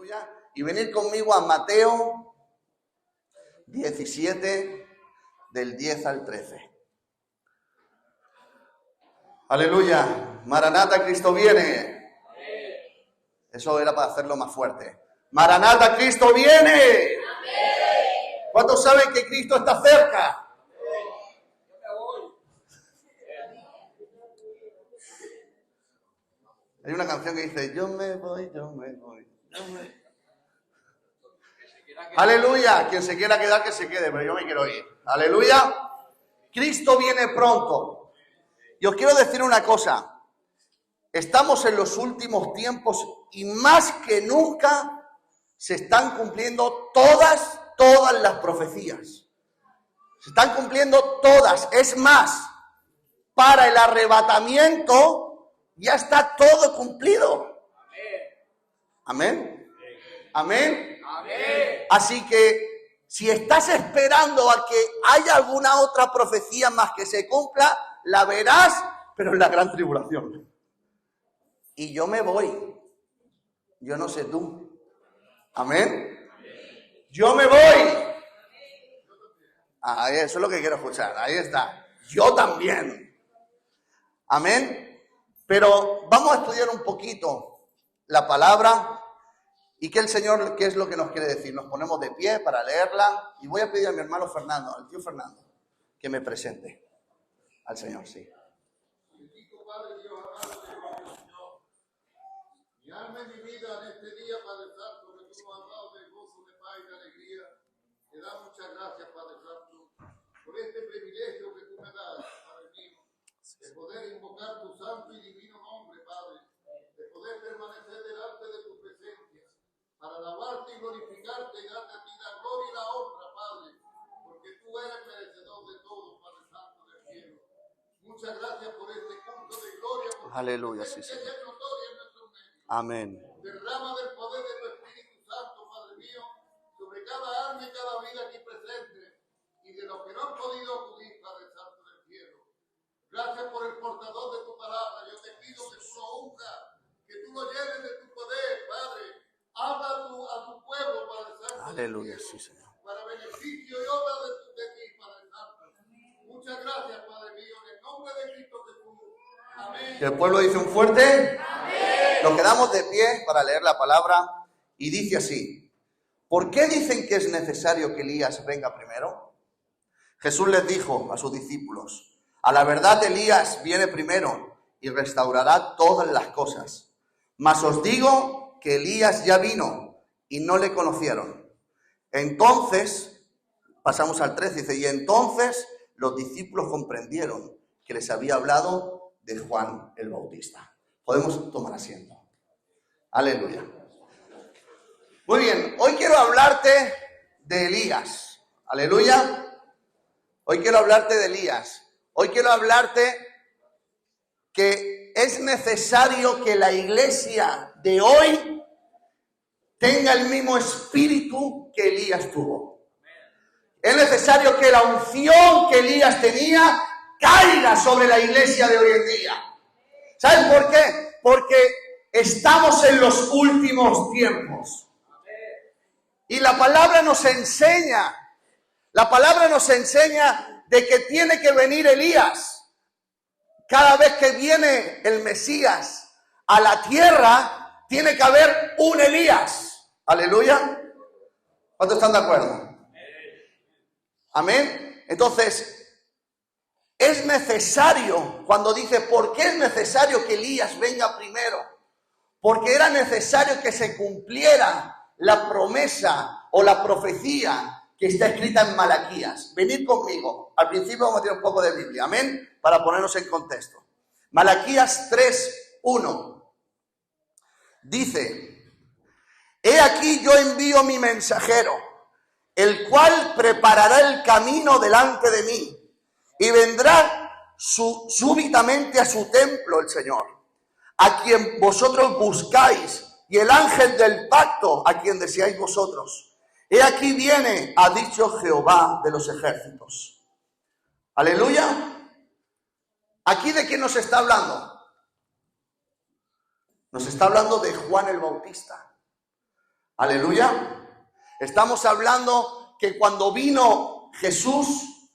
Aleluya. Y venir conmigo a Mateo 17, del 10 al 13. Aleluya. Maranata, Cristo viene. Eso era para hacerlo más fuerte. Maranata, Cristo viene. ¿Cuántos saben que Cristo está cerca? Hay una canción que dice, yo me voy, yo me voy, yo me... Aleluya, quien se quiera quedar que se quede, pero yo me quiero ir. Aleluya. Cristo viene pronto. Y os quiero decir una cosa. Estamos en los últimos tiempos y más que nunca se están cumpliendo todas las profecías. Se están cumpliendo todas. Es más, para el arrebatamiento ya está todo cumplido. Amén. Amén. Amén. Así que si estás esperando a que haya alguna otra profecía más que se cumpla, la verás, pero en la gran tribulación. Y yo me voy. Yo no sé tú. Amén. Yo me voy. Eso es lo que quiero escuchar. Ahí está. Yo también. Amén. Pero vamos a estudiar un poquito la palabra y que el Señor, ¿qué es lo que nos quiere decir? Nos ponemos de pie para leerla y voy a pedir a mi hermano Fernando, al tío Fernando, que me presente al Señor, sí. Bendito Padre Dios, amado Señor. Mi alma y mi vida en este día, Padre Santo, que tú nos has dado de gozo, de paz y de alegría. Te da muchas gracias, Padre Santo, por este privilegio que tú me das, Padre mío, de poder invocar tu santo y divino nombre, Padre, de poder permanecer delante de tu presencia, para alabarte y glorificarte y darte a ti la gloria y la honra, Padre, porque tú eres merecedor de todo, Padre Santo del cielo. Muchas gracias por este culto de gloria. Aleluya, sí, Señor. Amén. Derrama del poder de tu Espíritu Santo, Padre mío, sobre cada alma y cada vida aquí presente, y de los que no han podido acudir, Padre Santo del cielo. Gracias por el portador de tu palabra. Yo te pido que tú lo unjas, que tú lo llenes de tu poder, Padre. Habla a tu pueblo, Padre Santo. Aleluya, sí, Señor. Para beneficio y obra de ti, Padre Santo. Muchas gracias, Padre mío, en el nombre de Cristo Jesús. Amén. Y el pueblo dice un fuerte. Amén. Nos quedamos de pie para leer la palabra y dice así. ¿Por qué dicen que es necesario que Elías venga primero? Jesús les dijo a sus discípulos, a la verdad Elías viene primero y restaurará todas las cosas. Mas os digo que Elías ya vino y no le conocieron. Entonces, pasamos al 13, dice, y entonces los discípulos comprendieron que les había hablado de Juan el Bautista. Podemos tomar asiento. Aleluya. Muy bien, hoy quiero hablarte de Elías. Aleluya. Hoy quiero hablarte de Elías. Hoy quiero hablarte que es necesario que la iglesia de hoy tenga el mismo espíritu que Elías tuvo. Es necesario que la unción que Elías tenía caiga sobre la iglesia de hoy en día. ¿Saben por qué? Porque estamos en los últimos tiempos. Y la palabra nos enseña de que tiene que venir Elías. Cada vez que viene el Mesías a la tierra, tiene que haber un Elías. Aleluya. ¿Cuántos están de acuerdo? Amén. Entonces, es necesario, cuando dice, ¿por qué es necesario que Elías venga primero? Porque era necesario que se cumpliera la promesa o la profecía que está escrita en Malaquías. Venid conmigo. Al principio vamos a tener un poco de Biblia. Amén. Para ponernos en contexto. Malaquías 3:1. Dice, he aquí yo envío mi mensajero, el cual preparará el camino delante de mí, y vendrá súbitamente a su templo el Señor, a quien vosotros buscáis, y el ángel del pacto, a quien deseáis vosotros. He aquí viene, ha dicho Jehová de los ejércitos. Aleluya. ¿Aquí de quién nos está hablando? Nos está hablando de Juan el Bautista. Aleluya. Estamos hablando que cuando vino Jesús,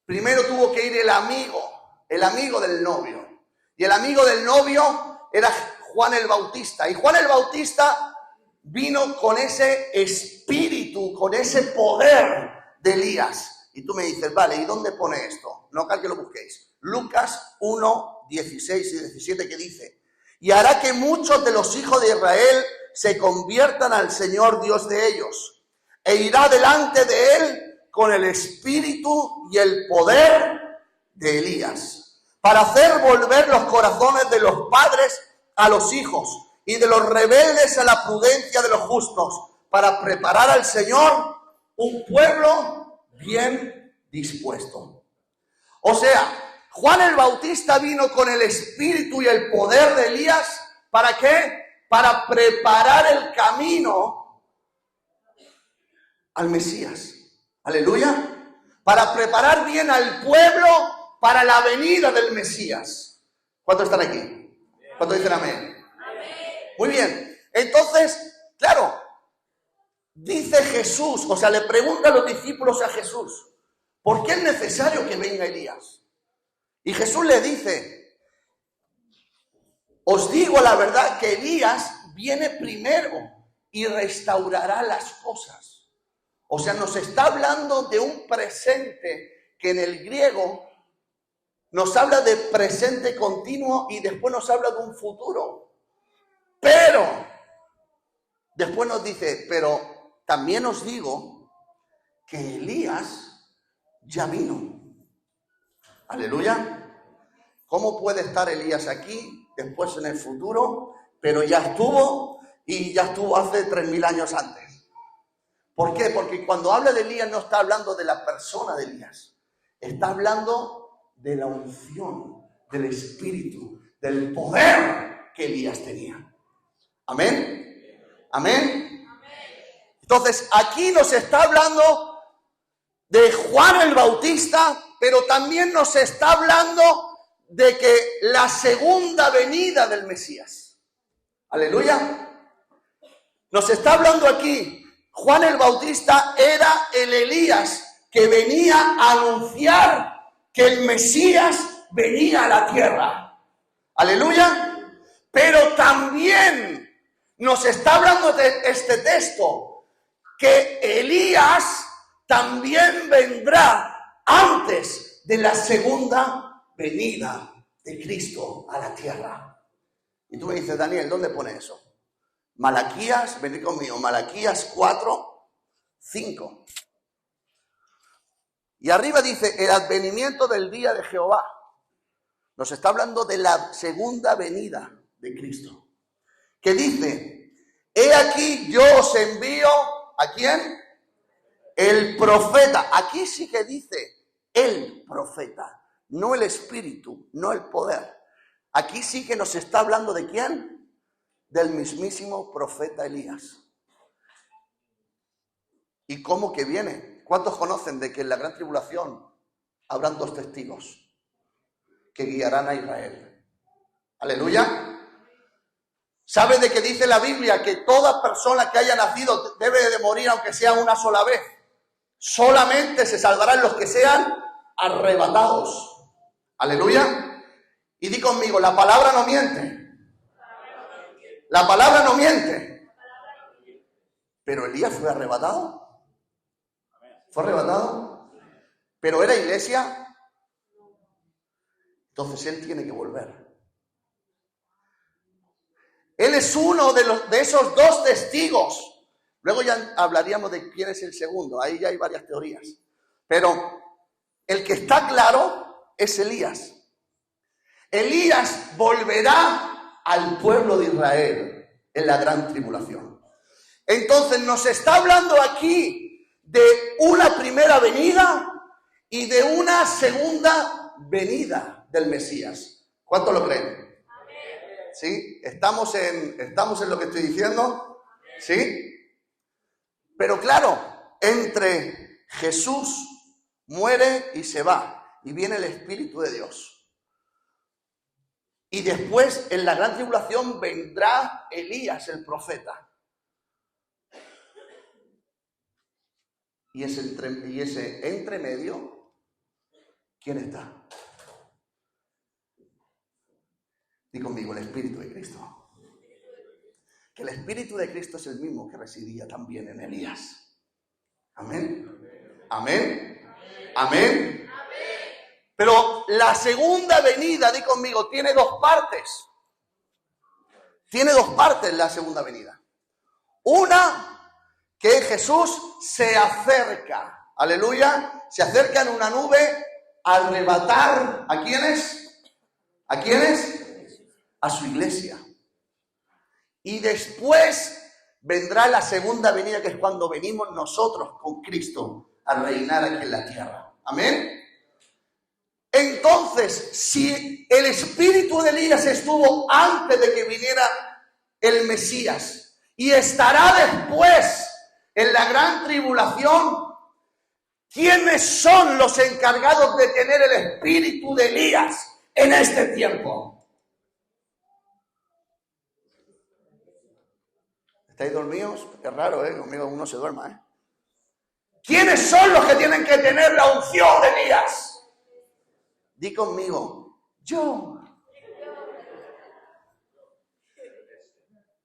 primero tuvo que ir el amigo del novio. Y el amigo del novio era Juan el Bautista. Y Juan el Bautista vino con ese espíritu, con ese poder de Elías. Y tú me dices, vale, ¿y dónde pone esto? No cal que lo busquéis. Lucas 1, 16 y 17, que dice: y hará que muchos de los hijos de Israel se conviertan al Señor Dios de ellos, e irá delante de él con el espíritu y el poder de Elías, para hacer volver los corazones de los padres a los hijos, y de los rebeldes a la prudencia de los justos, para preparar al Señor un pueblo bien dispuesto. O sea, Juan el Bautista vino con el espíritu y el poder de Elías. ¿Para qué? Para preparar el camino al Mesías. Aleluya. Para preparar bien al pueblo para la venida del Mesías. ¿Cuántos están aquí? ¿Cuántos dicen amén? Muy bien. Entonces, claro, dice Jesús, o sea, le preguntan los discípulos a Jesús, ¿por qué es necesario que venga Elías? Y Jesús le dice, os digo la verdad que Elías viene primero y restaurará las cosas. O sea, nos está hablando de un presente que en el griego nos habla de presente continuo y después nos habla de un futuro. Pero, después nos dice, pero también os digo que Elías ya vino. Aleluya. ¿Cómo puede estar Elías aquí, después en el futuro, pero ya estuvo hace 3000 años antes? ¿Por qué? Porque cuando habla de Elías no está hablando de la persona de Elías, está hablando de la unción, del espíritu, del poder que Elías tenía. ¿Amén? ¿Amén? Entonces, aquí nos está hablando de Juan el Bautista, pero también nos está hablando de que la segunda venida del Mesías. Aleluya. Nos está hablando aquí, Juan el Bautista era el Elías que venía a anunciar que el Mesías venía a la tierra. Aleluya. Pero también nos está hablando de este texto, que Elías también vendrá antes de la segunda venida de Cristo a la tierra. Y tú me dices, Daniel, ¿dónde pone eso? Malaquías, venid conmigo, Malaquías 4, 5. Y arriba dice, el advenimiento del día de Jehová. Nos está hablando de la segunda venida de Cristo. Que dice, he aquí yo os envío, ¿a quién? El profeta. Aquí sí que dice, el profeta. No el espíritu, no el poder. Aquí sí que nos está hablando ¿de quién? Del mismísimo profeta Elías. ¿Y cómo que viene? ¿Cuántos conocen de que en la gran tribulación habrán 2 testigos que guiarán a Israel? Aleluya. ¿Saben de qué dice la Biblia? Que toda persona que haya nacido debe de morir aunque sea una sola vez. Solamente se salvarán los que sean arrebatados. Aleluya. Y di conmigo, la palabra no miente. La palabra no miente. Pero Elías fue arrebatado. ¿Fue arrebatado? ¿Pero era iglesia? Entonces él tiene que volver. Él es uno de esos 2 testigos. Luego ya hablaríamos de quién es el segundo. Ahí ya hay varias teorías. Pero el que está claro es Elías. Elías volverá al pueblo de Israel en la gran tribulación. Entonces nos está hablando aquí de una primera venida y de una segunda venida del Mesías. ¿Cuánto lo creen? ¿Sí? ¿Estamos en lo que estoy diciendo? ¿Sí? Pero claro, entre Jesús muere y se va. Y viene el Espíritu de Dios. Y después, en la gran tribulación, vendrá Elías, el profeta. Y ese entre medio, ¿quién está? Di conmigo, el Espíritu de Cristo. Que el Espíritu de Cristo es el mismo que residía también en Elías. Amén. Amén. Amén. Pero la segunda venida, di conmigo, tiene dos partes. Tiene dos partes la segunda venida. Una, que Jesús se acerca, aleluya, se acerca en una nube a arrebatar, ¿a quiénes? ¿A quiénes? A su iglesia. Y después vendrá la segunda venida, que es cuando venimos nosotros con Cristo a reinar aquí en la tierra. Amén. Entonces, si el espíritu de Elías estuvo antes de que viniera el Mesías y estará después en la gran tribulación, ¿quiénes son los encargados de tener el espíritu de Elías en este tiempo? ¿Estáis dormidos? Es raro, conmigo uno se duerma, ¿Quiénes son los que tienen que tener la unción de Elías? Di conmigo, yo.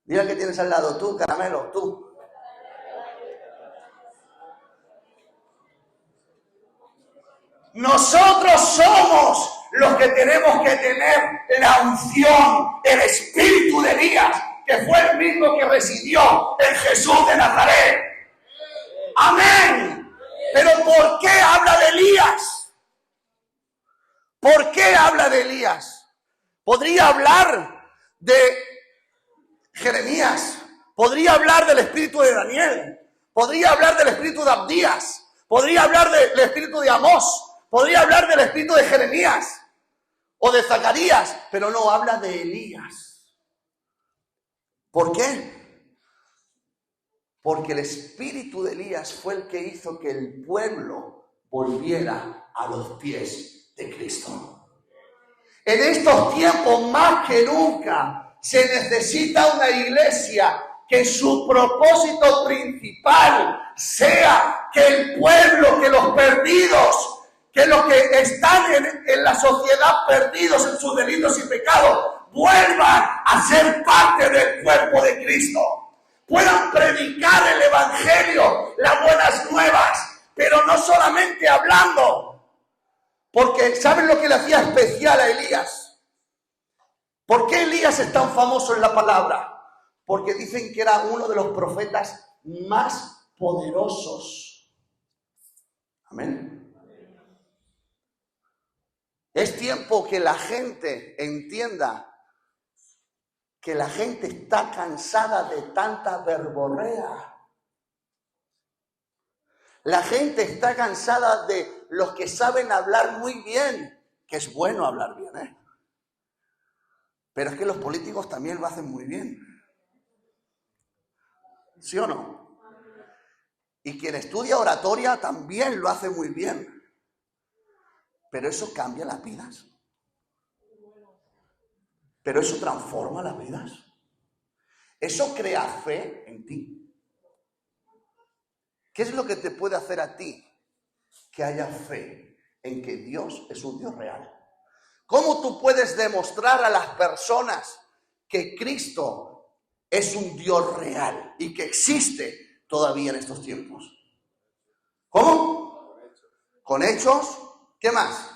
Mira que tienes al lado, tú, caramelo, tú. Nosotros somos los que tenemos que tener la unción, el espíritu de Elías, que fue el mismo que residió en Jesús de Nazaret. Amén. Pero ¿por qué habla de Elías? ¿Por qué habla de Elías? Podría hablar de Jeremías, podría hablar del espíritu de Daniel, podría hablar del espíritu de Abdías, podría hablar del espíritu de Amós, podría hablar del espíritu de Jeremías o de Zacarías, pero no habla de Elías. ¿Por qué? Porque el espíritu de Elías fue el que hizo que el pueblo volviera a los pies de Cristo. En estos tiempos, más que nunca, se necesita una iglesia que su propósito principal sea que el pueblo, que los perdidos, que los que están en la sociedad perdidos en sus delitos y pecados, vuelvan a ser parte del cuerpo de Cristo. Puedan predicar el evangelio, las buenas nuevas, pero no solamente hablando. Porque ¿saben lo que le hacía especial a Elías? ¿Por qué Elías es tan famoso en la palabra? Porque dicen que era uno de los profetas más poderosos. Amén. Es tiempo que la gente entienda que la gente está cansada de tanta verborrea. La gente está cansada de los que saben hablar muy bien, que es bueno hablar bien, pero es que los políticos también lo hacen muy bien. ¿Sí o no? Y quien estudia oratoria también lo hace muy bien. Pero eso cambia las vidas. Pero eso transforma las vidas. Eso crea fe en ti. ¿Qué es lo que te puede hacer a ti que haya fe en que Dios es un Dios real? ¿Cómo tú puedes demostrar a las personas que Cristo es un Dios real y que existe todavía en estos tiempos? ¿Cómo? ¿Con hechos? ¿Qué más?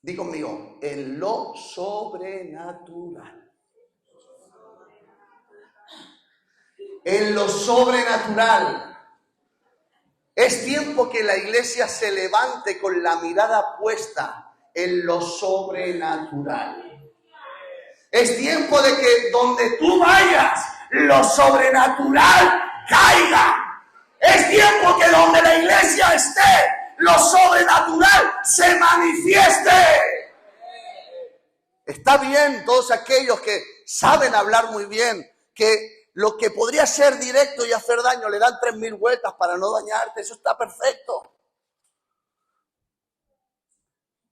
Di conmigo, en lo sobrenatural. En lo sobrenatural. Es tiempo que la iglesia se levante con la mirada puesta en lo sobrenatural. Es tiempo de que donde tú vayas, lo sobrenatural caiga. Es tiempo que donde la iglesia esté, lo sobrenatural se manifieste. Está bien todos aquellos que saben hablar muy bien, que lo que podría ser directo y hacer daño le dan 3000 vueltas para no dañarte, eso está perfecto.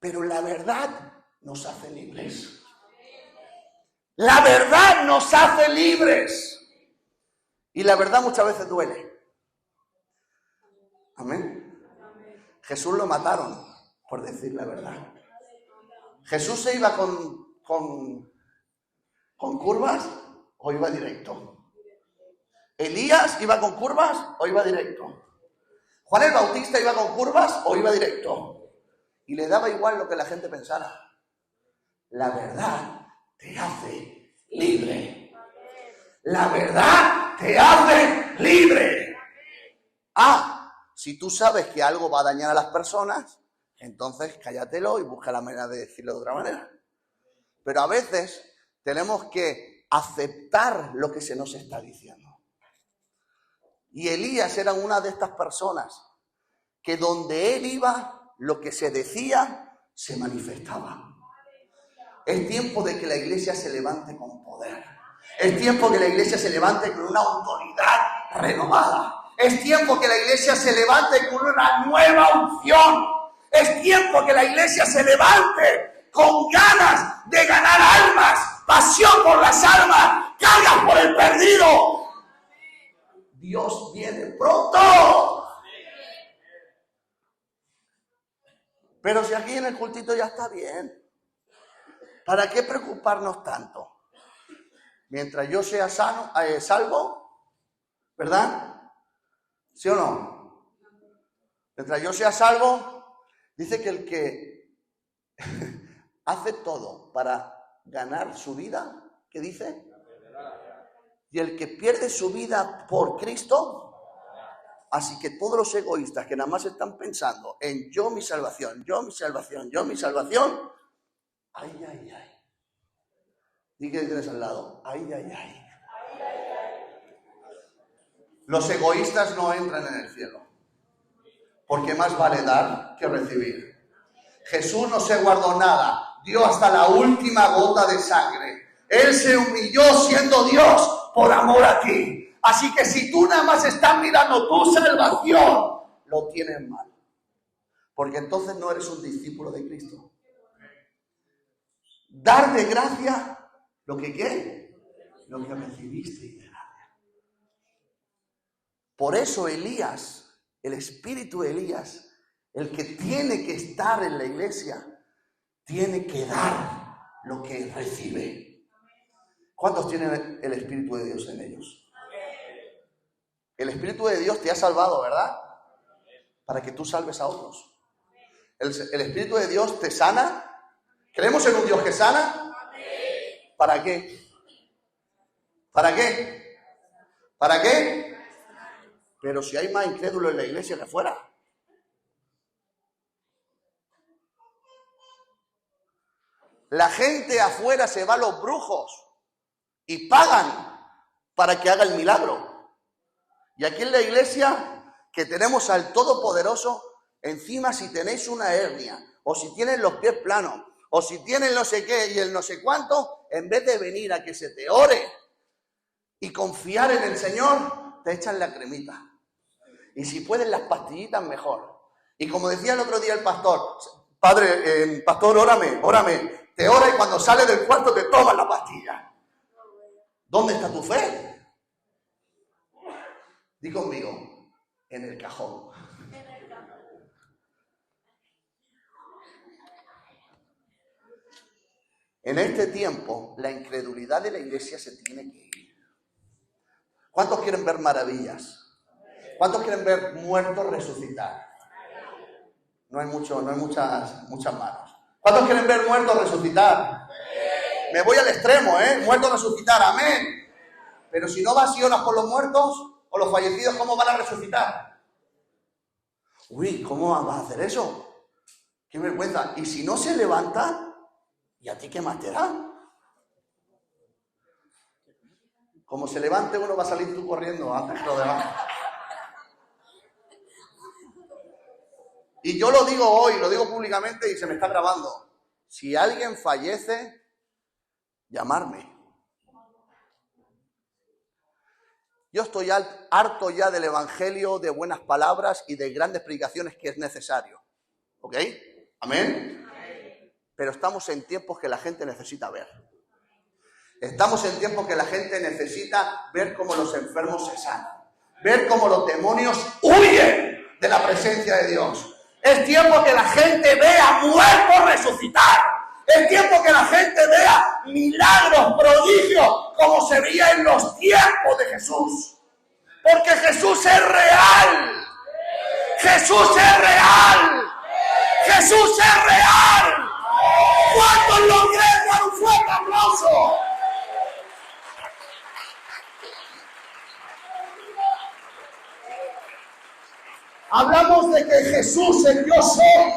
Pero la verdad nos hace libres. La verdad nos hace libres. Y la verdad muchas veces duele. Amén. Jesús lo mataron por decir la verdad. Jesús se iba con curvas o iba directo. Elías iba con curvas o iba directo. Juan el Bautista iba con curvas o iba directo. Y le daba igual lo que la gente pensara. La verdad te hace libre. La verdad te hace libre. Si tú sabes que algo va a dañar a las personas, entonces cállatelo y busca la manera de decirlo de otra manera. Pero a veces tenemos que aceptar lo que se nos está diciendo. Y Elías era una de estas personas que donde él iba, lo que se decía, se manifestaba. Es tiempo de que la iglesia se levante con poder. Es tiempo que la iglesia se levante con una autoridad renovada. Es tiempo que la iglesia se levante con una nueva unción. Es tiempo que la iglesia se levante con ganas de ganar almas, pasión por las almas, cargas por el perdido. Dios viene pronto. Pero si aquí en el cultito ya está bien, ¿para qué preocuparnos tanto? Mientras yo sea salvo, ¿verdad? ¿Sí o no? Mientras yo sea salvo, dice que el que hace todo para ganar su vida, ¿qué dice? Y el que pierde su vida por Cristo. Así que todos los egoístas que nada más están pensando en yo mi salvación, yo mi salvación, yo mi salvación, ay, ay, ay. Diga que tienes al lado, ay, ay, ay. Los egoístas no entran en el cielo, porque más vale dar que recibir. Jesús no se guardó nada, dio hasta la última gota de sangre. Él se humilló siendo Dios por amor a ti. Así que si tú nada más estás mirando tu salvación, lo tienes mal. Porque entonces no eres un discípulo de Cristo. Dar de gracia lo que ¿qué? Lo que recibiste de gracia. Por eso Elías, el espíritu de Elías, el que tiene que estar en la iglesia, tiene que dar lo que recibe. ¿Cuántos tienen el espíritu de Dios en ellos? El Espíritu de Dios te ha salvado, ¿verdad? Para que tú salves a otros. El Espíritu de Dios te sana. ¿Creemos en un Dios que sana? ¿Para qué? ¿Para qué? ¿Para qué? Pero si hay más incrédulos en la iglesia que afuera. La gente afuera se va a los brujos y pagan para que haga el milagro. Y aquí en la iglesia, que tenemos al Todopoderoso, encima si tenéis una hernia, o si tienen los pies planos, o si tienen no sé qué y el no sé cuánto, en vez de venir a que se te ore y confiar en el Señor, te echan la cremita. Y si pueden las pastillitas, mejor. Y como decía el otro día el pastor, padre, pastor, órame, te ora y cuando sales del cuarto te tomas la pastilla. ¿Dónde está tu fe? Di conmigo, en el cajón. En este tiempo, la incredulidad de la iglesia se tiene que ir. ¿Cuántos quieren ver maravillas? ¿Cuántos quieren ver muertos resucitar? No hay muchas manos. ¿Cuántos quieren ver muertos resucitar? Me voy al extremo, muertos resucitar, amén. Pero si no vacionas por los muertos o los fallecidos, ¿cómo van a resucitar? Uy, ¿cómo vas a hacer eso? Qué vergüenza. Y si no se levanta, ¿y a ti qué más te da? Como se levante uno, va a salir tú corriendo antes que lo demás. Y yo lo digo hoy, lo digo públicamente y se me está grabando. Si alguien fallece, llamarme. Yo estoy harto ya del evangelio, de buenas palabras y de grandes predicaciones que es necesario. ¿Ok? ¿Amén? Pero estamos en tiempos que la gente necesita ver. Estamos en tiempos que la gente necesita ver cómo los enfermos se sanan. Ver cómo los demonios huyen. de la presencia de Dios. Es tiempo que la gente vea muertos resucitar. Es tiempo que la gente vea milagros, prodigios, como se veía en los tiempos de Jesús. Porque Jesús es real. Jesús es real. Jesús es real. ¿Cuántos lo creen? Dar un fuerte aplauso. Hablamos de que Jesús, el yo soy,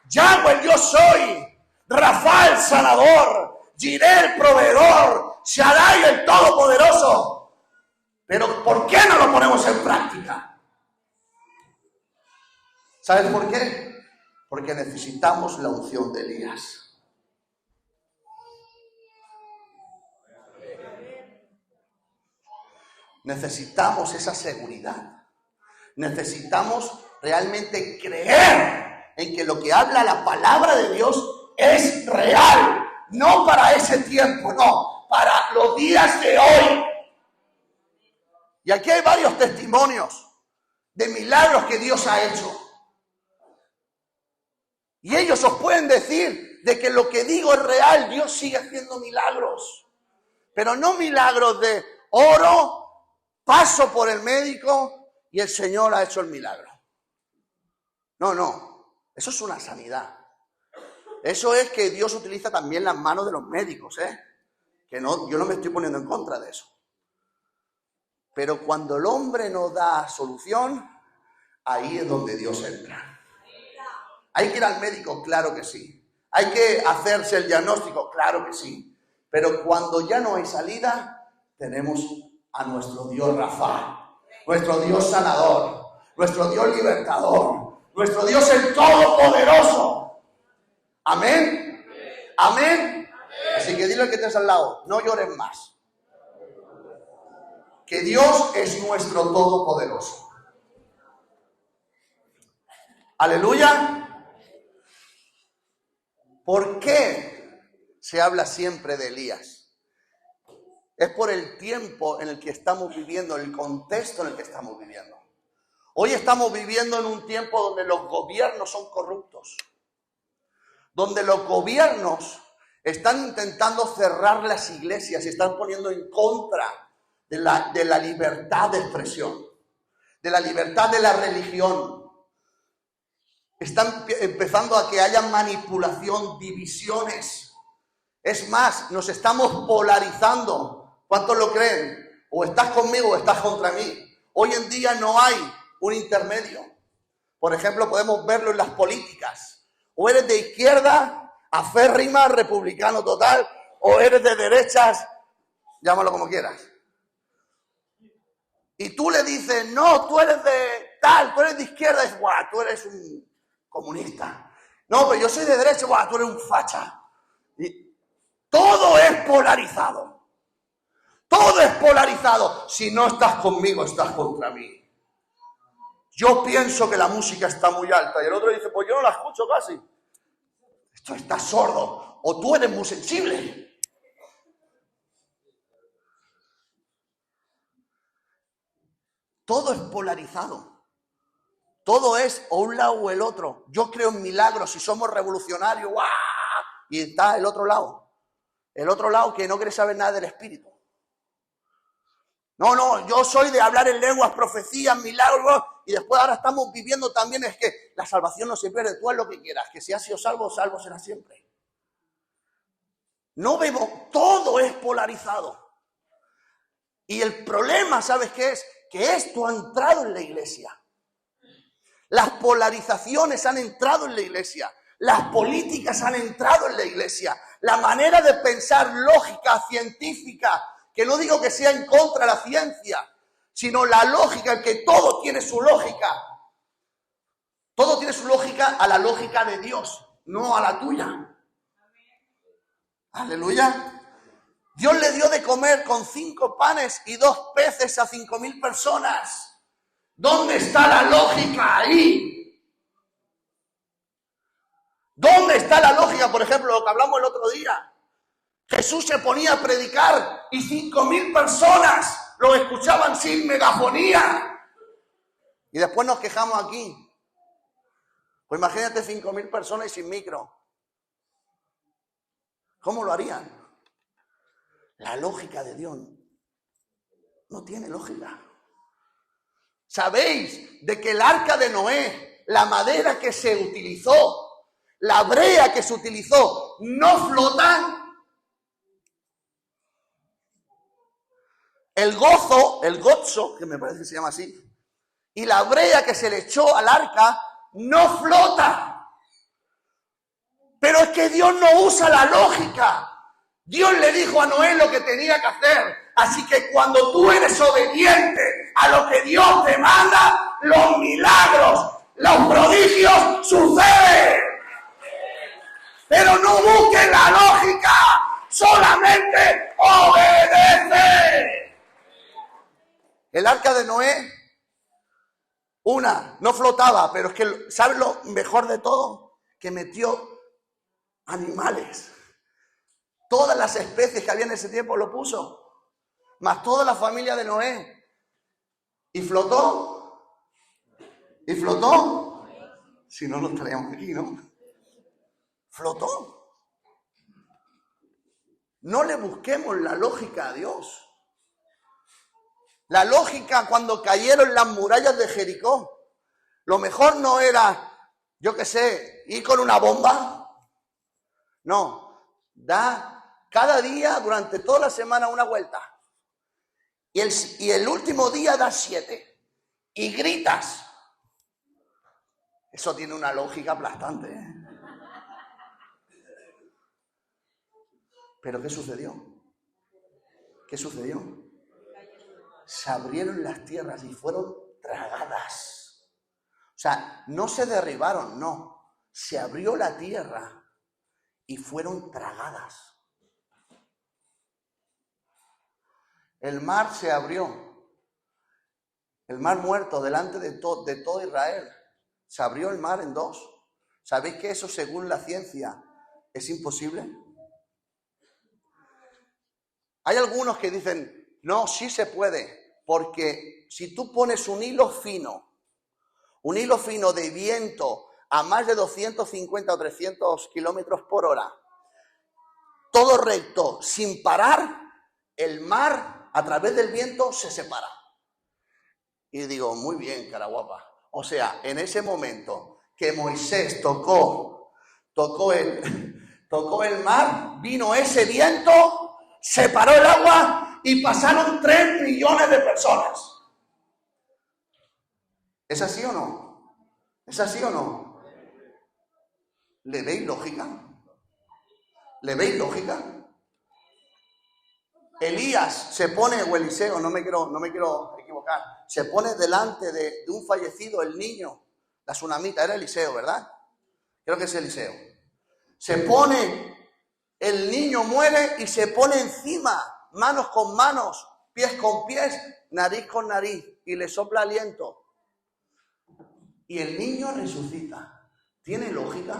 Yahweh, el yo soy, Rafa el sanador, Jireh el proveedor, Shaddai el todopoderoso. Pero ¿por qué no lo ponemos en práctica? ¿Sabes por qué? Porque necesitamos la unción de Elías. Necesitamos esa seguridad. Necesitamos realmente creer en que lo que habla la palabra de Dios es real. No para ese tiempo, no, para los días de hoy. Y aquí hay varios testimonios de milagros que Dios ha hecho. Y ellos os pueden decir de que lo que digo es real. Dios sigue haciendo milagros. Pero no milagros de oro, paso por el médico y el Señor ha hecho el milagro. No. Eso es una sanidad. Eso es que Dios utiliza también las manos de los médicos, Que no, yo no me estoy poniendo en contra de eso. Pero cuando el hombre no da solución, ahí es donde Dios entra. ¿Hay que ir al médico? Claro que sí. ¿Hay que hacerse el diagnóstico? Claro que sí. Pero cuando ya no hay salida, tenemos a nuestro Dios Rafa, nuestro Dios sanador, nuestro Dios libertador, nuestro Dios el todopoderoso. Amén. Amén. Así que dile al que tienes al lado, no llores más. Que Dios es nuestro todopoderoso. Aleluya. ¿Por qué se habla siempre de Elías? Es por el tiempo en el que estamos viviendo, el contexto en el que estamos viviendo. Hoy estamos viviendo en un tiempo donde los gobiernos son corruptos, donde los gobiernos están intentando cerrar las iglesias y están poniendo en contra de la libertad de expresión, de la libertad de la religión. Están empezando a que haya manipulación, divisiones. Es más, nos estamos polarizando. ¿Cuántos lo creen? O estás conmigo o estás contra mí. Hoy en día no hay un intermedio. Por ejemplo, podemos verlo en las políticas. O eres de izquierda, aférrima, republicano total, o eres de derechas, llámalo como quieras. Y tú le dices, no, tú eres de tal, tú eres de izquierda, es guau, tú eres un comunista. No, pero yo soy de derecha, guau, tú eres un facha. Y todo es polarizado. Todo es polarizado. Si no estás conmigo, estás contra mí. Yo pienso que la música está muy alta. Y el otro dice, pues yo no la escucho casi. Esto está sordo. O tú eres muy sensible. Todo es polarizado. Todo es o un lado o el otro. Yo creo en milagros y somos revolucionarios. ¡Guau! Y está el otro lado. El otro lado que no quiere saber nada del espíritu. No, yo soy de hablar en lenguas, profecías, milagros. Y después ahora estamos viviendo también es que la salvación no se pierde. Tú haz lo que quieras. Que si has sido salvo, salvo será siempre. No vemos, todo es polarizado. Y el problema, ¿sabes qué es? Que esto ha entrado en la iglesia. Las polarizaciones han entrado en la iglesia. Las políticas han entrado en la iglesia. La manera de pensar lógica, científica, que no digo que sea en contra de la ciencia, sino la lógica, el que todo tiene su lógica. Todo tiene su lógica a la lógica de Dios, no a la tuya. Aleluya. Dios le dio de comer con 5 panes y 2 peces a 5,000 personas. ¿Dónde está la lógica ahí? ¿Dónde está la lógica? Por ejemplo, lo que hablamos el otro día. Jesús se ponía a predicar y 5,000 personas lo escuchaban sin megafonía. Y después nos quejamos aquí. Pues imagínate 5.000 personas y sin micro. ¿Cómo lo harían? La lógica de Dios no tiene lógica. ¿Sabéis de que el arca de Noé, la madera que se utilizó, la brea que se utilizó, no flota? El gozo, que me parece que se llama así, y la brea que se le echó al arca, no flota. Pero es que Dios no usa la lógica. Dios le dijo a Noé lo que tenía que hacer. Así que cuando tú eres obediente a lo que Dios te manda, los milagros, los prodigios suceden. Pero no busques la lógica, solamente obedece. El arca de Noé, no flotaba, pero es que, ¿sabes lo mejor de todo? Que metió animales. Todas las especies que había en ese tiempo lo puso, más toda la familia de Noé. Y flotó. Y flotó. Si no, no estaríamos aquí, ¿no? Flotó. No le busquemos la lógica a Dios. La lógica cuando cayeron las murallas de Jericó. Lo mejor no era, yo qué sé, ir con una bomba. No, da cada día durante toda la semana una vuelta. Y el último día da 7. Y gritas. Eso tiene una lógica aplastante, ¿eh? ¿Pero qué sucedió? ¿Qué sucedió? Se abrieron las tierras y fueron tragadas. O sea, no se derribaron, no. Se abrió la tierra y fueron tragadas. El mar se abrió. El mar muerto delante de todo Israel. Se abrió el mar en 2. ¿Sabéis que eso, según la ciencia, es imposible? Hay algunos que dicen, no, sí se puede, porque si tú pones un hilo fino de viento a más de 250 o 300 kilómetros por hora, todo recto, sin parar, el mar a través del viento se separa. Y digo, muy bien, cara guapa. O sea, en ese momento que Moisés tocó el mar, vino ese viento, separó el agua y pasaron 3 millones de personas. ¿Es así o no? ¿Es así o no? ¿Le veis lógica? ¿Le veis lógica? Elías se pone, o Eliseo, no me quiero equivocar, se pone delante de un fallecido, el niño, la tsunamita, era Eliseo, ¿verdad? Creo que es Eliseo. Se pone, el niño muere y se pone encima, manos con manos, pies con pies, nariz con nariz, y le sopla aliento. Y el niño resucita. ¿Tiene lógica?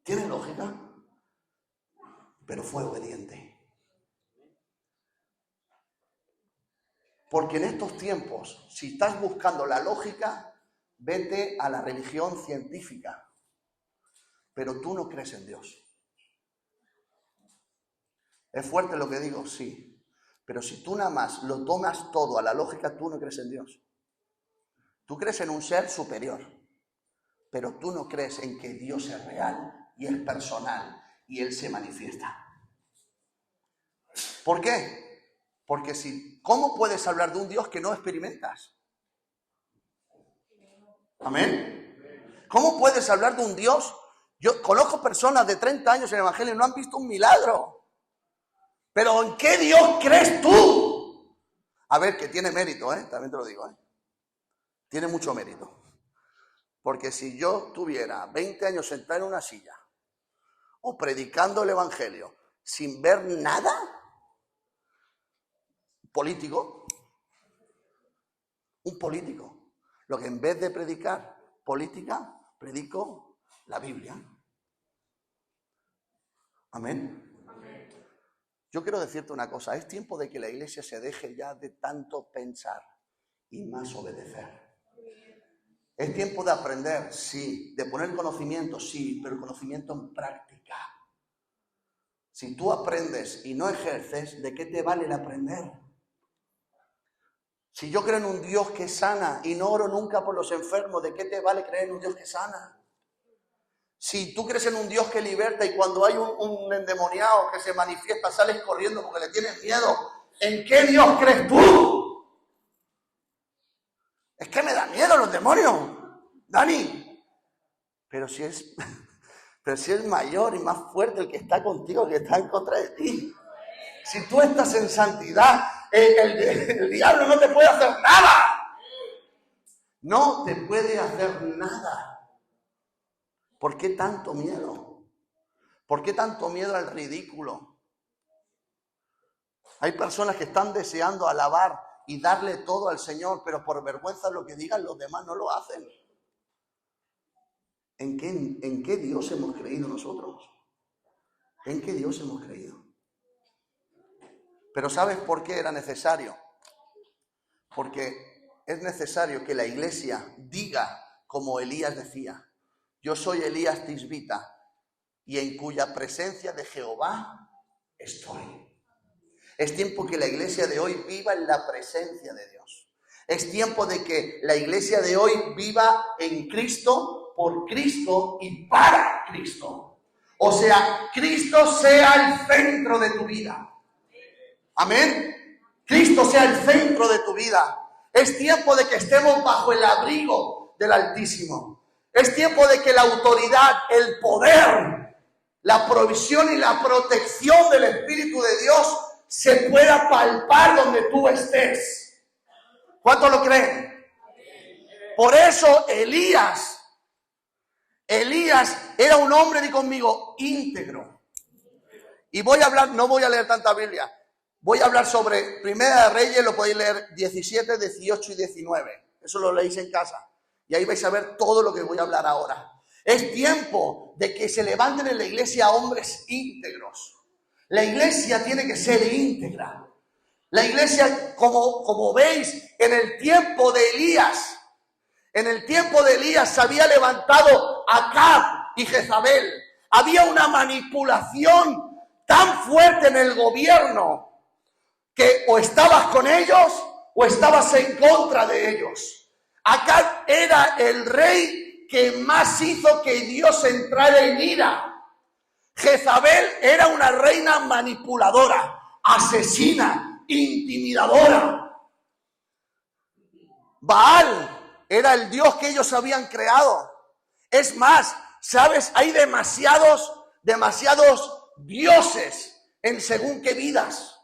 ¿Tiene lógica? Pero fue obediente. Porque en estos tiempos, si estás buscando la lógica, vete a la religión científica. Pero tú no crees en Dios. ¿Es fuerte lo que digo? Sí. Pero si tú nada más lo tomas todo a la lógica, tú no crees en Dios. Tú crees en un ser superior. Pero tú no crees en que Dios es real y es personal y Él se manifiesta. ¿Por qué? Porque ¿cómo puedes hablar de un Dios que no experimentas? ¿Amén? ¿Cómo puedes hablar de un Dios? Yo conozco personas de 30 años en el Evangelio y no han visto un milagro. ¿Pero en qué Dios crees tú? A ver, que tiene mérito, también te lo digo, Tiene mucho mérito. Porque si yo tuviera 20 años sentado en una silla o predicando el Evangelio sin ver nada, un político, lo que en vez de predicar política, predico la Biblia. Amén. Amén. Yo quiero decirte una cosa, es tiempo de que la iglesia se deje ya de tanto pensar y más obedecer. Es tiempo de aprender, sí. De poner conocimiento, sí, pero conocimiento en práctica. Si tú aprendes y no ejerces, ¿de qué te vale el aprender? Si yo creo en un Dios que sana y no oro nunca por los enfermos, ¿de qué te vale creer en un Dios que sana? Si tú crees en un Dios que liberta y cuando hay un endemoniado que se manifiesta sales corriendo porque le tienes miedo, ¿en qué Dios crees tú? Es que me da miedo los demonios, Dani. Pero si es mayor y más fuerte el que está contigo que está en contra de ti. Si tú estás en santidad, el diablo no te puede hacer nada. No te puede hacer nada. ¿Por qué tanto miedo? ¿Por qué tanto miedo al ridículo? Hay personas que están deseando alabar y darle todo al Señor, pero por vergüenza lo que digan los demás no lo hacen. ¿En qué Dios hemos creído nosotros? ¿En qué Dios hemos creído? Pero ¿sabes por qué era necesario? Porque es necesario que la iglesia diga como Elías decía: yo soy Elías Tisbita, y en cuya presencia de Jehová estoy. Es tiempo que la iglesia de hoy viva en la presencia de Dios. Es tiempo de que la iglesia de hoy viva en Cristo, por Cristo y para Cristo. O sea, Cristo sea el centro de tu vida. Amén. Cristo sea el centro de tu vida. Es tiempo de que estemos bajo el abrigo del Altísimo. Es tiempo de que la autoridad, el poder, la provisión y la protección del Espíritu de Dios se pueda palpar donde tú estés. ¿Cuántos lo creen? Por eso Elías era un hombre, di conmigo, íntegro. Y voy a hablar, no voy a leer tanta Biblia. Voy a hablar sobre Primera de Reyes, lo podéis leer 17, 18 y 19. Eso lo leéis en casa. Y ahí vais a ver todo lo que voy a hablar ahora. Es tiempo de que se levanten en la iglesia hombres íntegros. La iglesia tiene que ser íntegra. La iglesia, como veis, en el tiempo de Elías se había levantado Acab y Jezabel. Había una manipulación tan fuerte en el gobierno que o estabas con ellos o estabas en contra de ellos. Acab era el rey que más hizo que Dios entrara en ira. Jezabel era una reina manipuladora, asesina, intimidadora. Baal era el dios que ellos habían creado. Es más, ¿sabes? Hay demasiados dioses en según qué vidas.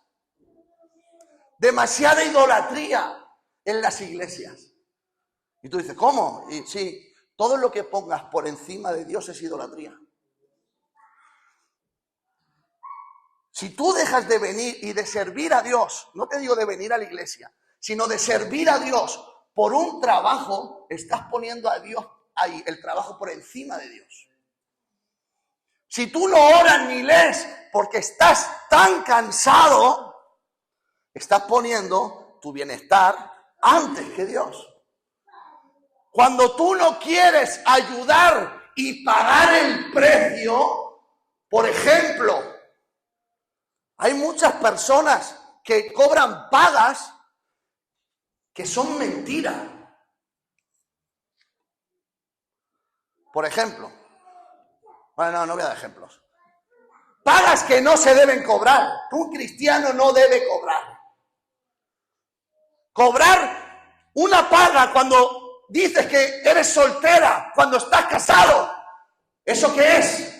Demasiada idolatría en las iglesias. Y tú dices, ¿cómo? Y sí, todo lo que pongas por encima de Dios es idolatría. Si tú dejas de venir y de servir a Dios, no te digo de venir a la iglesia, sino de servir a Dios por un trabajo, estás poniendo a Dios ahí, el trabajo por encima de Dios. Si tú no oras ni lees porque estás tan cansado, estás poniendo tu bienestar antes que Dios. Cuando tú no quieres ayudar y pagar el precio, por ejemplo, hay muchas personas que cobran pagas que son mentiras. Por ejemplo, bueno, no voy a dar ejemplos. Pagas que no se deben cobrar. Un cristiano no debe cobrar. Cobrar una paga cuando dices que eres soltera, cuando estás casado, ¿eso qué es?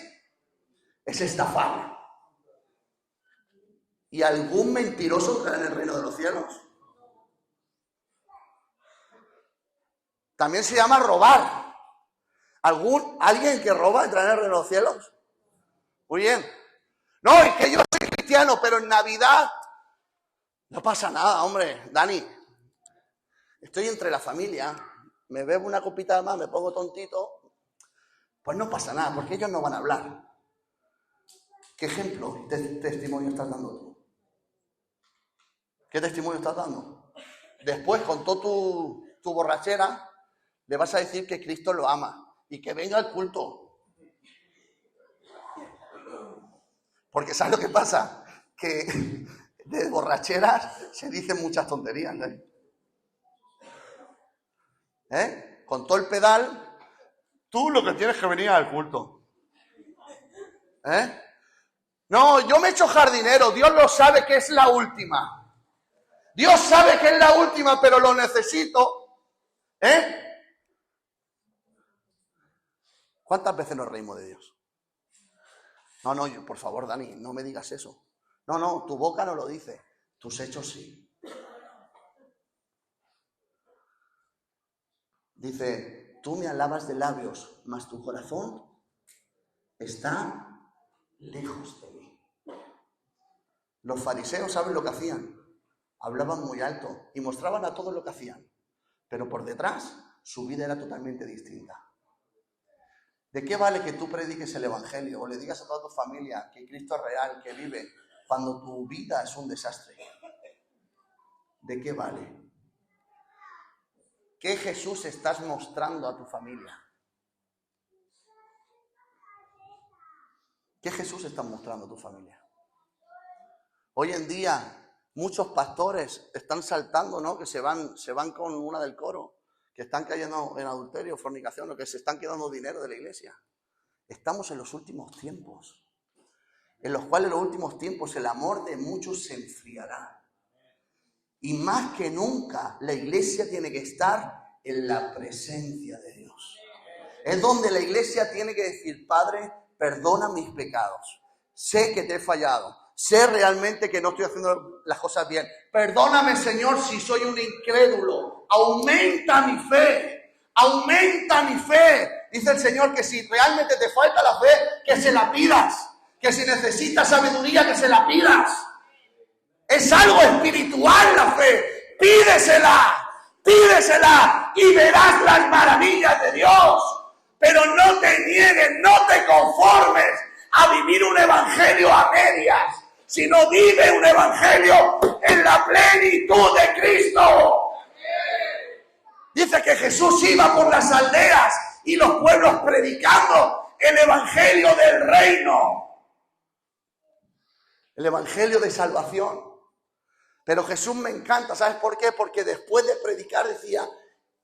Es estafar. ¿Y algún mentiroso entrará en el reino de los cielos? También se llama robar. ¿Alguien que roba entrará en el reino de los cielos? Muy bien. No, es que yo soy cristiano, pero en Navidad no pasa nada, hombre. Dani, estoy entre la familia, me bebo una copita de más, me pongo tontito, pues no pasa nada, porque ellos no van a hablar. ¿Qué ejemplo de testimonio estás dando tú? ¿Qué testimonio estás dando? Después, con toda tu borrachera, le vas a decir que Cristo lo ama y que venga al culto. Porque ¿sabes lo que pasa? Que de borracheras se dicen muchas tonterías, ¿eh? Con todo el pedal, tú lo que tienes que venir al culto. ¿Eh? No, yo me echo jardinero, Dios lo sabe que es la última. Dios sabe que es la última, pero lo necesito. ¿Eh? ¿Cuántas veces nos reímos de Dios? No, yo, por favor, Dani, no me digas eso. No, tu boca no lo dice, tus hechos sí. Dice, tú me alabas de labios, mas tu corazón está lejos de mí. Los fariseos, ¿saben lo que hacían? Hablaban muy alto y mostraban a todos lo que hacían, pero por detrás su vida era totalmente distinta. ¿De qué vale que tú prediques el evangelio o le digas a toda tu familia que Cristo es real, que vive, cuando tu vida es un desastre? ¿De qué vale? ¿Qué Jesús estás mostrando a tu familia? ¿Qué Jesús estás mostrando a tu familia? Hoy en día muchos pastores están saltando, ¿no? Que se van con una del coro, que están cayendo en adulterio, fornicación, o que se están quedando dinero de la iglesia. Estamos en los últimos tiempos, en los cuales en los últimos tiempos el amor de muchos se enfriará. Y más que nunca la iglesia tiene que estar en la presencia de Dios. Es donde la iglesia tiene que decir, Padre, perdona mis pecados. Sé que te he fallado. Sé realmente que no estoy haciendo las cosas bien. Perdóname, Señor, si soy un incrédulo. Aumenta mi fe. Aumenta mi fe. Dice el Señor que si realmente te falta la fe, que se la pidas. Que si necesitas sabiduría, que se la pidas. Es algo espiritual la fe. Pídesela y verás las maravillas de Dios. Pero no te niegues, no te conformes a vivir un evangelio a medias, sino vive un evangelio en la plenitud de Cristo. Dice que Jesús iba por las aldeas y los pueblos predicando el evangelio del reino, el evangelio de salvación. Pero Jesús me encanta, ¿sabes por qué? Porque después de predicar decía,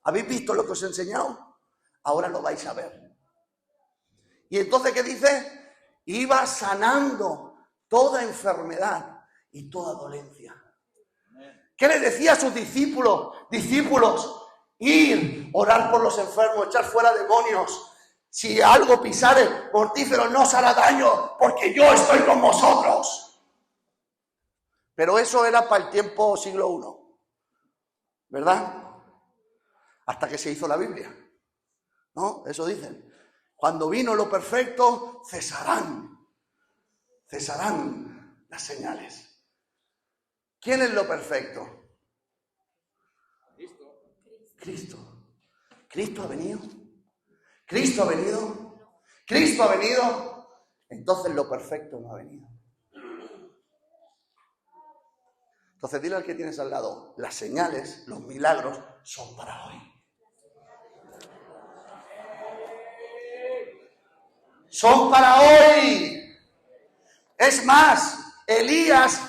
¿habéis visto lo que os he enseñado? Ahora lo vais a ver. Y entonces, ¿qué dice? Iba sanando toda enfermedad y toda dolencia. ¿Qué le decía a sus discípulos? Ir, orar por los enfermos, echar fuera demonios. Si algo pisare mortífero no os hará daño, porque yo estoy con vosotros. Pero eso era para el tiempo siglo I, ¿verdad? Hasta que se hizo la Biblia, ¿no? Eso dicen. Cuando vino lo perfecto, cesarán las señales. ¿Quién es lo perfecto? Cristo. Cristo ha venido. Cristo ha venido. Cristo ha venido. Entonces lo perfecto no ha venido. Entonces dile al que tienes al lado, las señales, los milagros son para hoy. Son para hoy. Es más, Elías,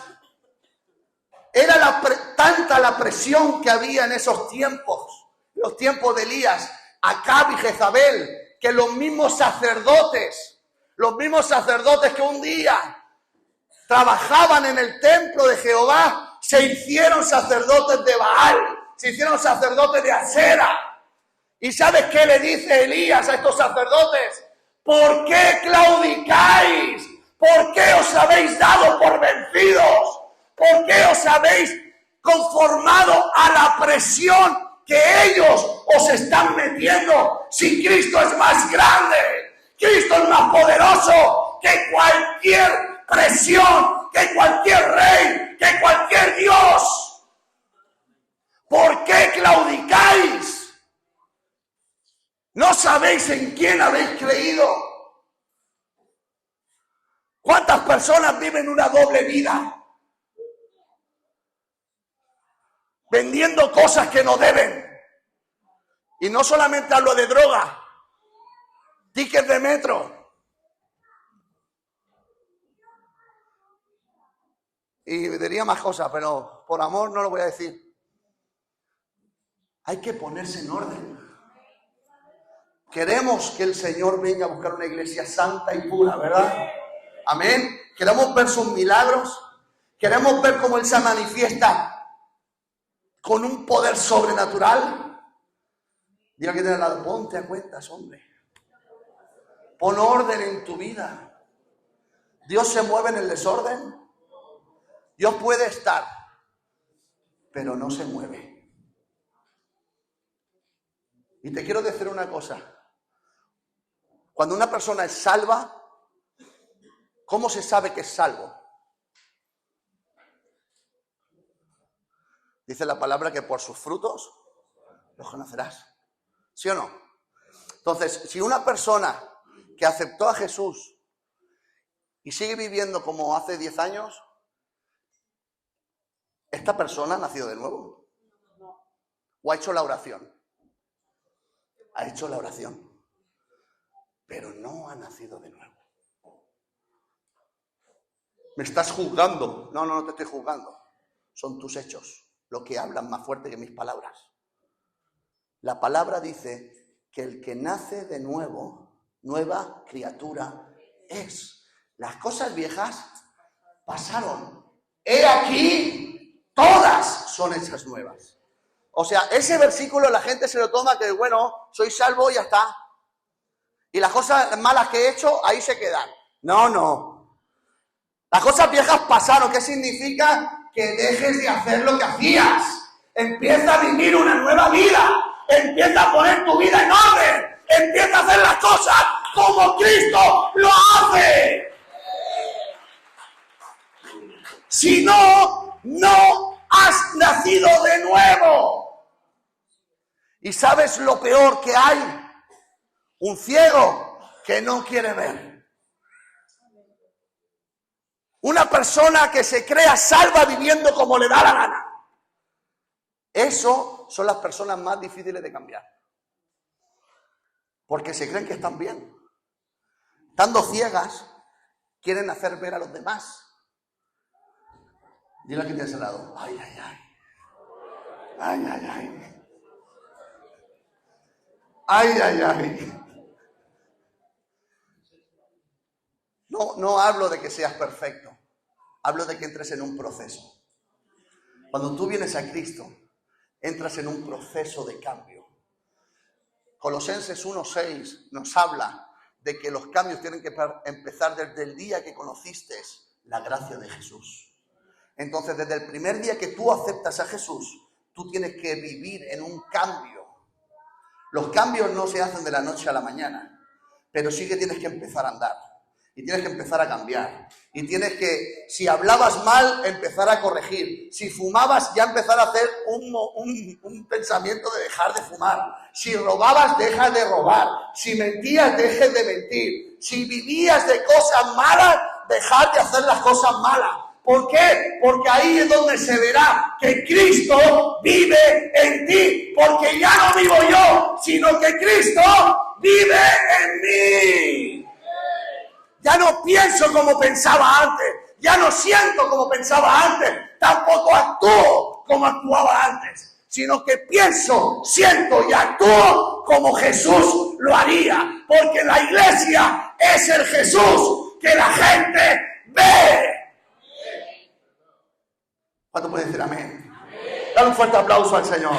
era tanta la presión que había en esos tiempos, los tiempos de Elías, Acab y Jezabel, que los mismos sacerdotes que un día trabajaban en el templo de Jehová, se hicieron sacerdotes de Baal, se hicieron sacerdotes de Asera. ¿Y sabes qué le dice Elías a estos sacerdotes? ¿Por qué claudicáis? ¿Por qué os habéis dado por vencidos? ¿Por qué os habéis conformado a la presión que ellos os están metiendo? Si Cristo es más grande, Cristo es más poderoso que cualquier presión, que cualquier rey, que cualquier Dios. ¿Por qué claudicáis? ¿No sabéis en quién habéis creído? ¿Cuántas personas viven una doble vida? Vendiendo cosas que no deben. Y no solamente hablo de droga, tickets de metro. Y diría más cosas, pero por amor no lo voy a decir. Hay que ponerse en orden. Queremos que el Señor venga a buscar una iglesia santa y pura, ¿verdad? Amén. Queremos ver sus milagros. Queremos ver cómo Él se manifiesta con un poder sobrenatural. Diga que tiene al lado, ponte a cuentas, hombre. Pon orden en tu vida. Dios se mueve en el desorden. Dios puede estar, pero no se mueve. Y te quiero decir una cosa. Cuando una persona es salva, ¿cómo se sabe que es salvo? Dice la palabra que por sus frutos los conocerás. ¿Sí o no? Entonces, si una persona que aceptó a Jesús y sigue viviendo como hace 10 años, ¿esta persona ha nacido de nuevo? ¿O ha hecho la oración? Ha hecho la oración, pero no ha nacido de nuevo. ¿Me estás juzgando? No, no te estoy juzgando. Son tus hechos, lo que hablan más fuerte que mis palabras. La palabra dice que el que nace de nuevo, nueva criatura es. Las cosas viejas pasaron. He aquí, todas son hechas nuevas. O sea, ese versículo la gente se lo toma que, bueno, soy salvo y ya está. Y las cosas malas que he hecho, ahí se quedan. No, no. Las cosas viejas pasaron. ¿Qué significa? Que dejes de hacer lo que hacías. Empieza a vivir una nueva vida. Empieza a poner tu vida en orden. Empieza a hacer las cosas como Cristo lo hace. Si no, no has nacido de nuevo. ¿Y sabes lo peor que hay? Un ciego que no quiere ver. Una persona que se crea salva viviendo como le da la gana. Eso son las personas más difíciles de cambiar. Porque se creen que están bien. Estando ciegas, quieren hacer ver a los demás. Dile a quien tienes al lado. Ay, ay, ay. Ay, ay, ay. Ay, ay, ay. No hablo de que seas perfecto. Hablo de que entres en un proceso. Cuando tú vienes a Cristo, entras en un proceso de cambio. Colosenses 1:6 nos habla de que los cambios tienen que empezar desde el día que conociste la gracia de Jesús. Entonces, desde el primer día que tú aceptas a Jesús, tú tienes que vivir en un cambio. Los cambios no se hacen de la noche a la mañana, pero sí que tienes que empezar a andar. Y tienes que empezar a cambiar. Y tienes que, si hablabas mal, empezar a corregir. Si fumabas, ya empezar a hacer un pensamiento de dejar de fumar. Si robabas, deja de robar. Si mentías, dejes de mentir. Si vivías de cosas malas, dejar de hacer las cosas malas. ¿Por qué? Porque ahí es donde se verá que Cristo vive en ti. Porque ya no vivo yo, sino que Cristo vive en mí. Ya no pienso como pensaba antes. Ya no siento como pensaba antes. Tampoco actúo como actuaba antes. Sino que pienso, siento y actúo como Jesús lo haría. Porque la iglesia es el Jesús que la gente ve. ¿Cuánto puede decir amén? Dale un fuerte aplauso al Señor.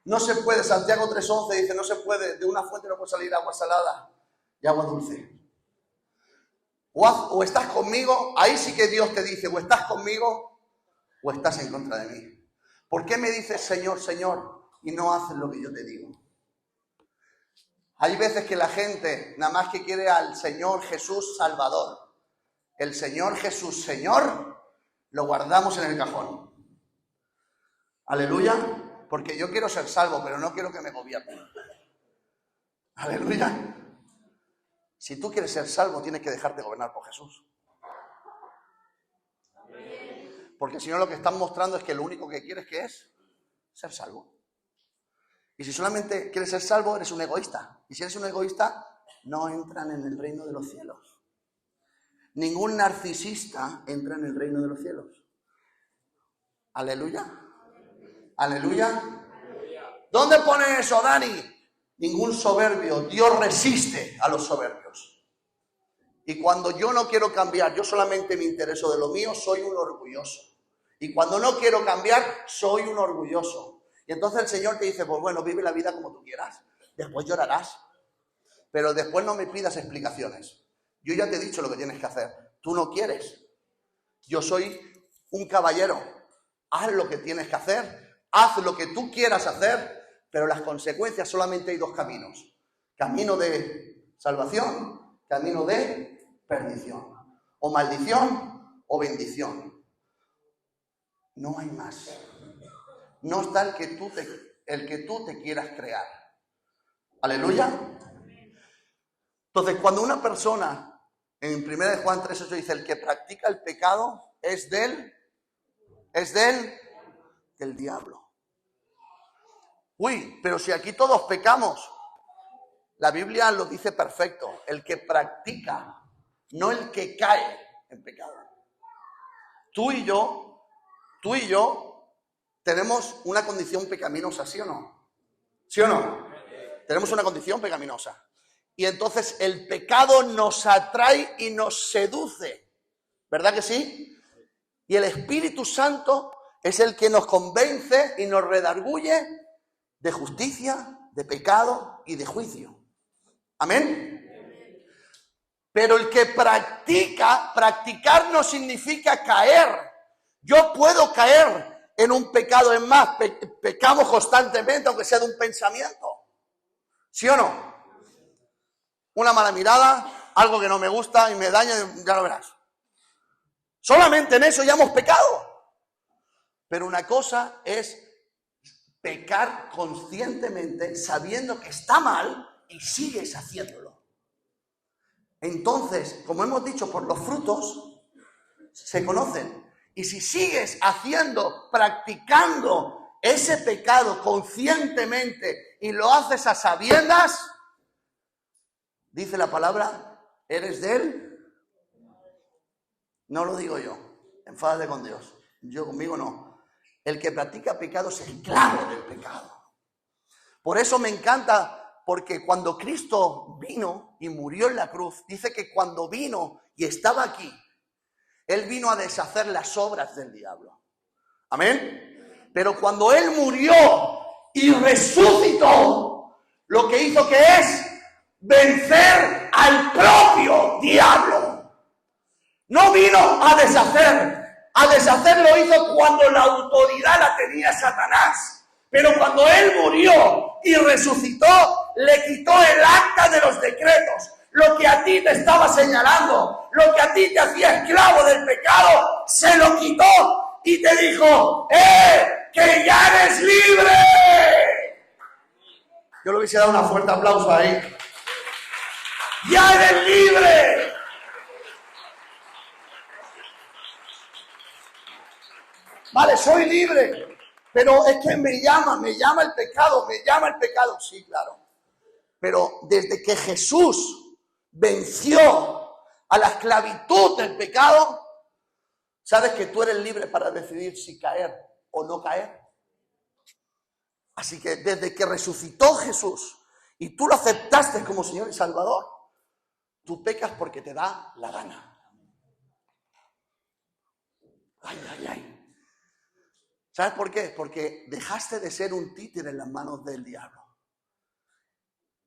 No se puede, Santiago 3:11 dice, no se puede, de una fuente no puede salir agua salada y agua dulce. O estás conmigo, ahí sí que Dios te dice, o estás conmigo o estás en contra de mí. ¿Por qué me dices Señor, Señor y no haces lo que yo te digo? Hay veces que la gente nada más que quiere al Señor Jesús Salvador. El Señor Jesús Señor lo guardamos en el cajón. Aleluya. Porque yo quiero ser salvo, pero no quiero que me gobiernen. Aleluya. Si tú quieres ser salvo, tienes que dejarte gobernar por Jesús. Porque si no, lo que están mostrando es que lo único que quieres que es ser salvo. Y si solamente quieres ser salvo, eres un egoísta. Y si eres un egoísta, no entran en el reino de los cielos. Ningún narcisista entra en el reino de los cielos. Aleluya. Aleluya. ¿Dónde pone eso, Dani? Ningún soberbio. Dios resiste a los soberbios. Y cuando yo no quiero cambiar, yo solamente me intereso de lo mío, soy un orgulloso. Y cuando no quiero cambiar, soy un orgulloso. Y entonces el Señor te dice, pues bueno, vive la vida como tú quieras. Después llorarás. Pero después no me pidas explicaciones. Yo ya te he dicho lo que tienes que hacer. Tú no quieres. Yo soy un caballero. Haz lo que tienes que hacer. Haz lo que tú quieras hacer. Pero las consecuencias solamente hay dos caminos. Camino de salvación, camino de perdición. O maldición o bendición. No hay más. No está el que tú te quieras crear. Aleluya. Entonces, cuando una persona, en 1 Juan 3:8 dice, el que practica el pecado es del diablo. Uy, pero si aquí todos pecamos. La Biblia lo dice perfecto. El que practica, no el que cae en pecado. Tú y yo tenemos una condición pecaminosa, ¿sí o no? ¿Sí o no? Tenemos una condición pecaminosa. Y entonces el pecado nos atrae y nos seduce. ¿Verdad que sí? Y el Espíritu Santo es el que nos convence y nos redarguye de justicia, de pecado y de juicio. ¿Amén? Pero el que practicar no significa caer. Yo puedo caer en un pecado, es más, pecamos constantemente, aunque sea de un pensamiento. ¿Sí o no? Una mala mirada, algo que no me gusta y me daña, ya lo verás. Solamente en eso ya hemos pecado. Pero una cosa es pecar conscientemente, sabiendo que está mal y sigues haciéndolo. Entonces, como hemos dicho, por los frutos se conocen. Y si sigues practicando ese pecado conscientemente y lo haces a sabiendas, dice la palabra, eres de él. No lo digo yo, enfádate con Dios. Yo conmigo no. El que practica pecado es esclavo del pecado. Por eso me encanta, porque cuando Cristo vino y murió en la cruz, dice que cuando vino y estaba aquí, Él vino a deshacer las obras del diablo. Amén. Pero cuando Él murió y resucitó, lo que hizo que es vencer al propio diablo. No vino a deshacer. A deshacer lo hizo cuando la autoridad la tenía Satanás. Pero cuando Él murió y resucitó, le quitó el acta de los decretos. Lo que a ti te estaba señalando, lo que a ti te hacía esclavo del pecado, se lo quitó y te dijo, ¡que ya eres libre! Yo le hubiese dado un fuerte aplauso ahí. ¡Ya eres libre! Vale, soy libre, pero es que me llama el pecado, sí, claro. Pero desde que Jesús venció a la esclavitud del pecado, sabes que tú eres libre para decidir si caer o no caer. Así que desde que resucitó Jesús y tú lo aceptaste como Señor y Salvador, tú pecas porque te da la gana. Ay, ay, ay. ¿Sabes por qué? Porque dejaste de ser un títere en las manos del diablo.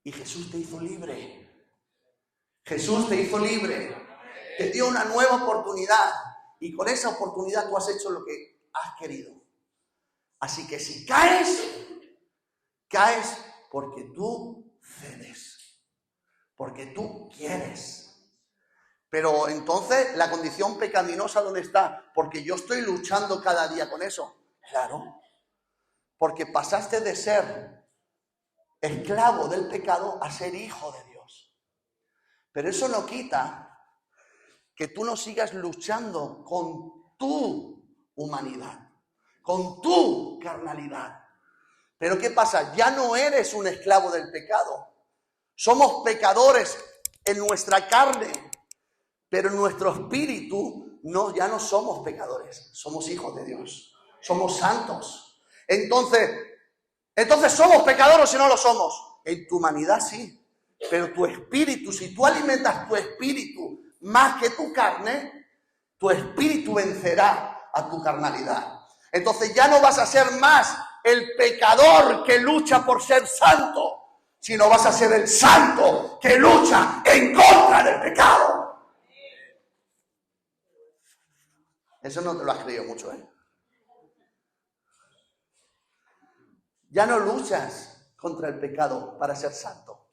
Y Jesús te hizo libre. Jesús te hizo libre. Te dio una nueva oportunidad. Y con esa oportunidad tú has hecho lo que has querido. Así que si caes porque tú cedes. Porque tú quieres. Pero entonces, ¿la condición pecaminosa dónde está? Porque yo estoy luchando cada día con eso. Claro. Porque pasaste de ser esclavo del pecado a ser hijo de Dios. Pero eso no quita que tú no sigas luchando con tu humanidad, con tu carnalidad. Pero ¿qué pasa? Ya no eres un esclavo del pecado. Somos pecadores en nuestra carne, pero en nuestro espíritu no, ya no somos pecadores. Somos hijos de Dios. Somos santos. Entonces ¿somos pecadores si no lo somos? En tu humanidad sí. Pero tu espíritu, si tú alimentas tu espíritu más que tu carne, tu espíritu vencerá a tu carnalidad. Entonces ya no vas a ser más el pecador que lucha por ser santo, sino vas a ser el santo que lucha en contra del pecado. Eso no te lo has creído mucho, ¿eh? Ya no luchas contra el pecado para ser santo,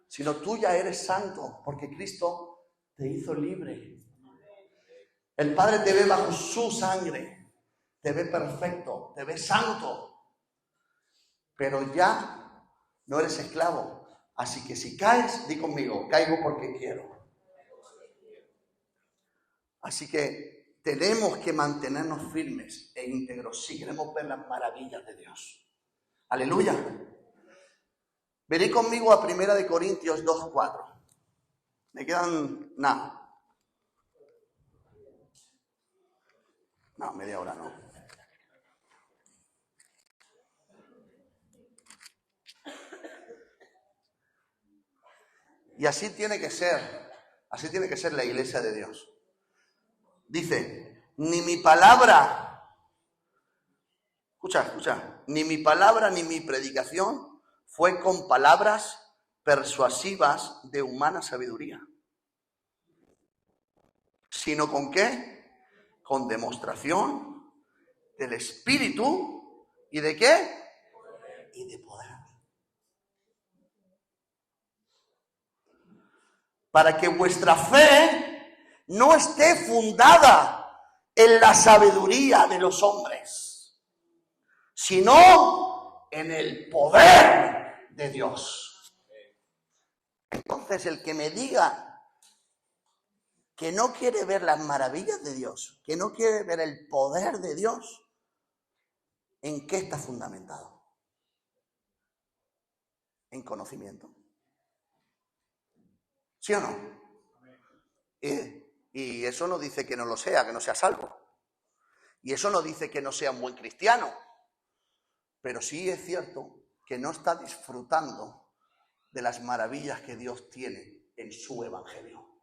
sino tú ya eres santo porque Cristo te hizo libre. El Padre te ve bajo su sangre, te ve perfecto, te ve santo, pero ya no eres esclavo. Así que si caes, di conmigo, caigo porque quiero. Así que tenemos que mantenernos firmes e íntegros si queremos ver las maravillas de Dios. Aleluya. Venid conmigo a 1 Corintios 2:4. Me quedan nada. No, media hora no. Y así tiene que ser la iglesia de Dios. Dice, ni mi palabra, escucha, ni mi palabra ni mi predicación fue con palabras persuasivas de humana sabiduría. ¿Sino con qué? Con demostración del Espíritu y ¿de qué? Y de poder. Para que vuestra fe no esté fundada en la sabiduría de los hombres, sino en el poder de Dios. Entonces, el que me diga que no quiere ver las maravillas de Dios, que no quiere ver el poder de Dios, ¿en qué está fundamentado? ¿En conocimiento? ¿Sí o no? Y eso no dice que no lo sea, que no sea salvo. Y eso no dice que no sea un buen cristiano. Pero sí es cierto que no está disfrutando de las maravillas que Dios tiene en su evangelio.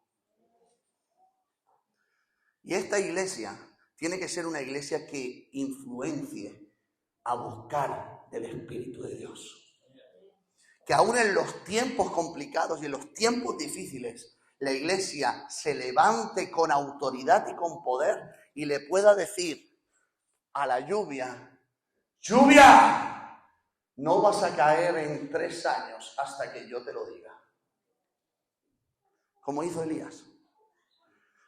Y esta iglesia tiene que ser una iglesia que influencie a buscar del Espíritu de Dios. Que aún en los tiempos complicados y en los tiempos difíciles, la iglesia se levante con autoridad y con poder y le pueda decir a la lluvia, lluvia, no vas a caer en 3 años hasta que yo te lo diga. Como hizo Elías.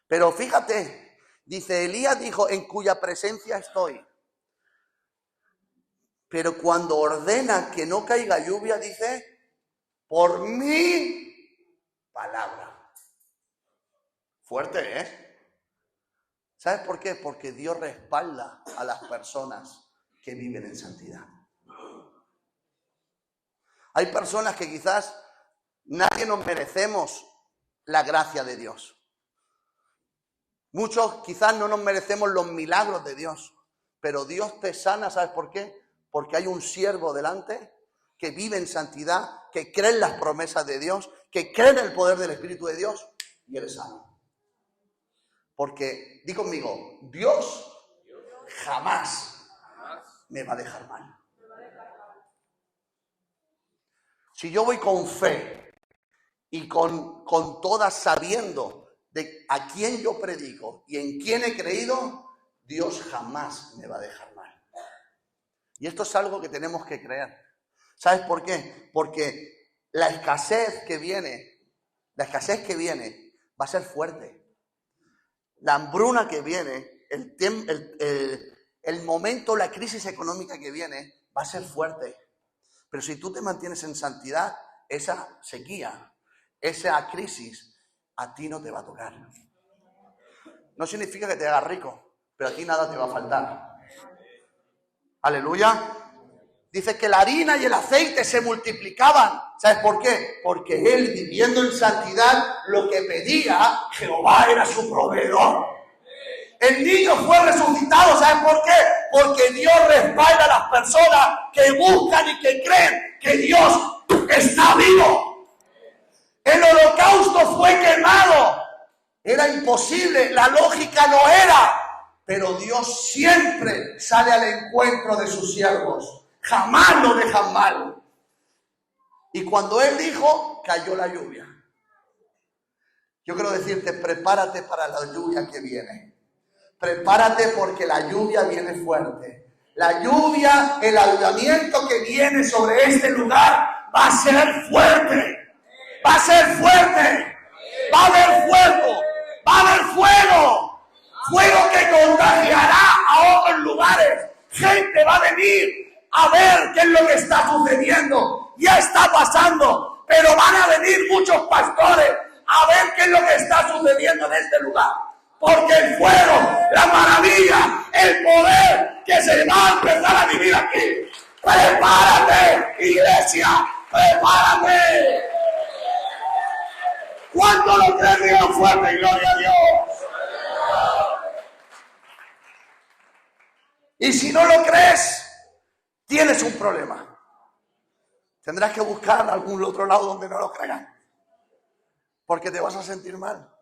Pero fíjate, dice, Elías dijo, en cuya presencia estoy. Pero cuando ordena que no caiga lluvia, dice, por mi palabra. Fuerte, ¿eh? ¿Sabes por qué? Porque Dios respalda a las personas que viven en santidad. Hay personas que quizás nadie nos merecemos la gracia de Dios. Muchos quizás no nos merecemos los milagros de Dios, pero Dios te sana, ¿sabes por qué? Porque hay un siervo delante que vive en santidad, que cree en las promesas de Dios, que cree en el poder del Espíritu de Dios y eres sano. Porque, di conmigo, Dios jamás me va a dejar mal. Si yo voy con fe y con toda sabiendo de a quién yo predico y en quién he creído, Dios jamás me va a dejar mal. Y esto es algo que tenemos que creer. ¿Sabes por qué? Porque la escasez que viene va a ser fuerte. La hambruna que viene, el momento, la crisis económica que viene, va a ser fuerte. Pero si tú te mantienes en santidad, esa sequía, esa crisis a ti no te va a tocar. No significa que te hagas rico, pero a ti nada te va a faltar. Aleluya. Dice que la harina y el aceite se multiplicaban. ¿Sabes por qué? Porque él, viviendo en santidad, lo que pedía, Jehová era su proveedor. El niño fue resucitado. ¿Sabes por qué? Porque Dios respalda a las personas que buscan y que creen que Dios está vivo. El holocausto fue quemado. Era imposible, la lógica no era. Pero Dios siempre sale al encuentro de sus siervos. Jamás lo dejan mal. Y cuando Él dijo, cayó la lluvia. Yo quiero decirte, prepárate para la lluvia que viene. Prepárate porque la lluvia viene fuerte. La lluvia, el avivamiento que viene sobre este lugar va a ser fuerte. Va a ser fuerte. Va a haber fuego. Va a haber fuego. Fuego que contagiará a otros lugares. Gente va a venir a ver qué es lo que está sucediendo. Ya está pasando, pero van a venir muchos pastores a ver qué es lo que está sucediendo en este lugar. Porque el fuego, la maravilla, el poder que se va a empezar a vivir aquí. ¡Prepárate, iglesia! ¡Prepárate! ¿Cuánto lo creen? Digan fuerte, gloria a Dios. Y si no lo crees, tienes un problema. Tendrás que buscar algún otro lado donde no lo crean. Porque te vas a sentir mal.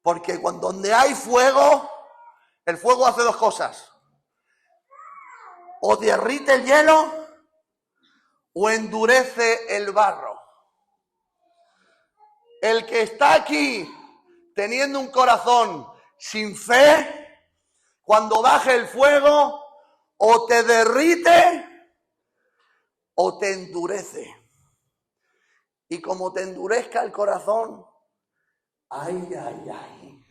Porque donde hay fuego, el fuego hace dos cosas. O derrite el hielo o endurece el barro. El que está aquí teniendo un corazón sin fe, cuando baje el fuego, o te derrite o te endurece. Y como te endurezca el corazón, ay, ay, ay.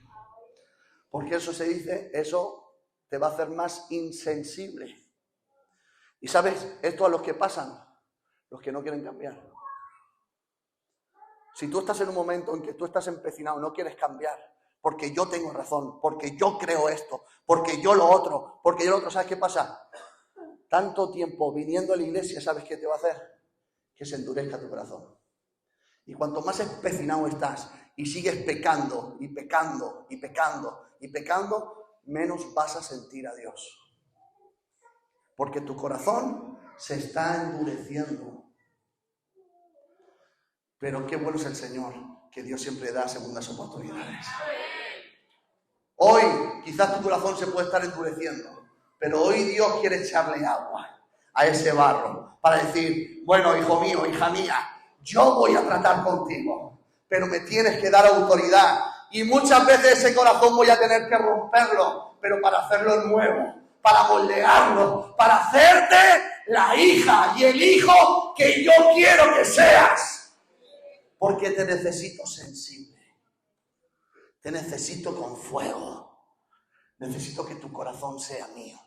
Porque eso se dice, eso te va a hacer más insensible. Y sabes, esto a los que pasan, los que no quieren cambiar. Si tú estás en un momento en que tú estás empecinado, no quieres cambiar, porque yo tengo razón, porque yo creo esto, porque yo lo otro, ¿sabes qué pasa? Tanto tiempo viniendo a la iglesia, ¿sabes qué te va a hacer? Que se endurezca tu corazón. Y cuanto más empecinado estás y sigues pecando y pecando y pecando y pecando, menos vas a sentir a Dios. Porque tu corazón se está endureciendo. Pero qué bueno es el Señor, que Dios siempre da segundas oportunidades. Hoy quizás tu corazón se puede estar endureciendo, pero hoy Dios quiere echarle agua a ese barro para decir, bueno, hijo mío, hija mía, yo voy a tratar contigo, pero me tienes que dar autoridad. Y muchas veces ese corazón voy a tener que romperlo, pero para hacerlo nuevo, para moldearlo, para hacerte la hija y el hijo que yo quiero que seas. Porque te necesito sensible. Te necesito con fuego. Necesito que tu corazón sea mío.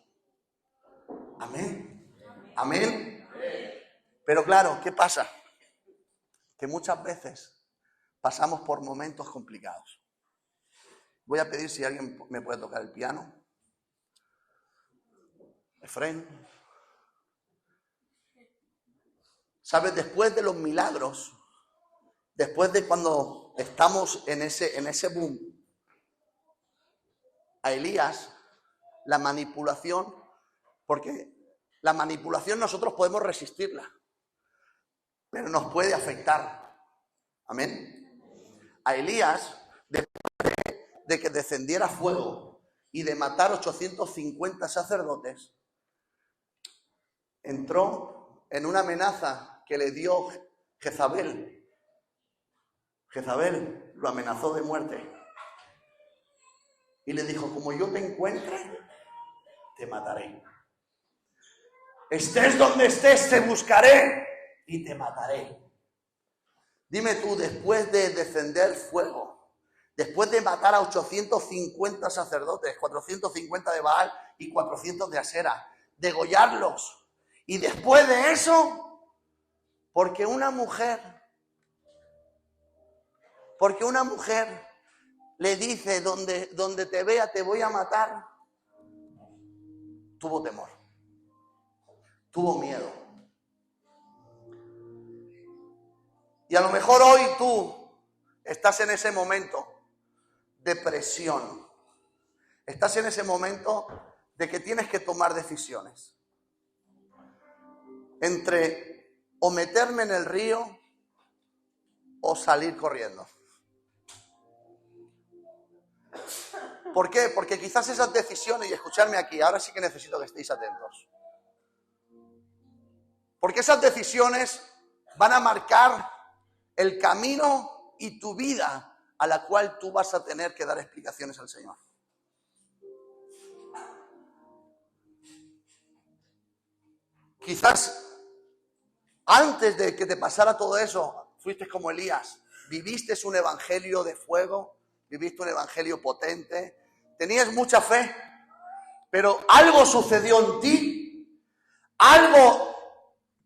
Amén. Amén. Pero claro, ¿qué pasa? Que muchas veces pasamos por momentos complicados. Voy a pedir si alguien me puede tocar el piano. Efraín. ¿Sabes? Después de los milagros, después de cuando estamos en ese boom, a Elías, la manipulación, porque la manipulación nosotros podemos resistirla, pero nos puede afectar. Amén. A Elías, después de que descendiera fuego y de matar 850 sacerdotes, entró en una amenaza que le dio Jezabel. Jezabel lo amenazó de muerte. Y le dijo, como yo te encuentre, te mataré. Estés donde estés, te buscaré y te mataré. Dime tú, después de descender fuego, después de matar a 850 sacerdotes, 450 de Baal y 400 de Asera, degollarlos, y después de eso, porque una mujer Porque una mujer le dice, donde te vea te voy a matar. Tuvo temor, tuvo miedo. Y a lo mejor hoy tú estás en ese momento de presión. Estás en ese momento de que tienes que tomar decisiones. Entre o meterme en el río o salir corriendo. ¿Por qué? Porque quizás esas decisiones, y escuchadme aquí, ahora sí que necesito que estéis atentos. Porque esas decisiones van a marcar el camino y tu vida a la cual tú vas a tener que dar explicaciones al Señor. Quizás antes de que te pasara todo eso, fuiste como Elías, viviste un evangelio de fuego, viviste un evangelio potente, tenías mucha fe, pero algo sucedió en ti, algo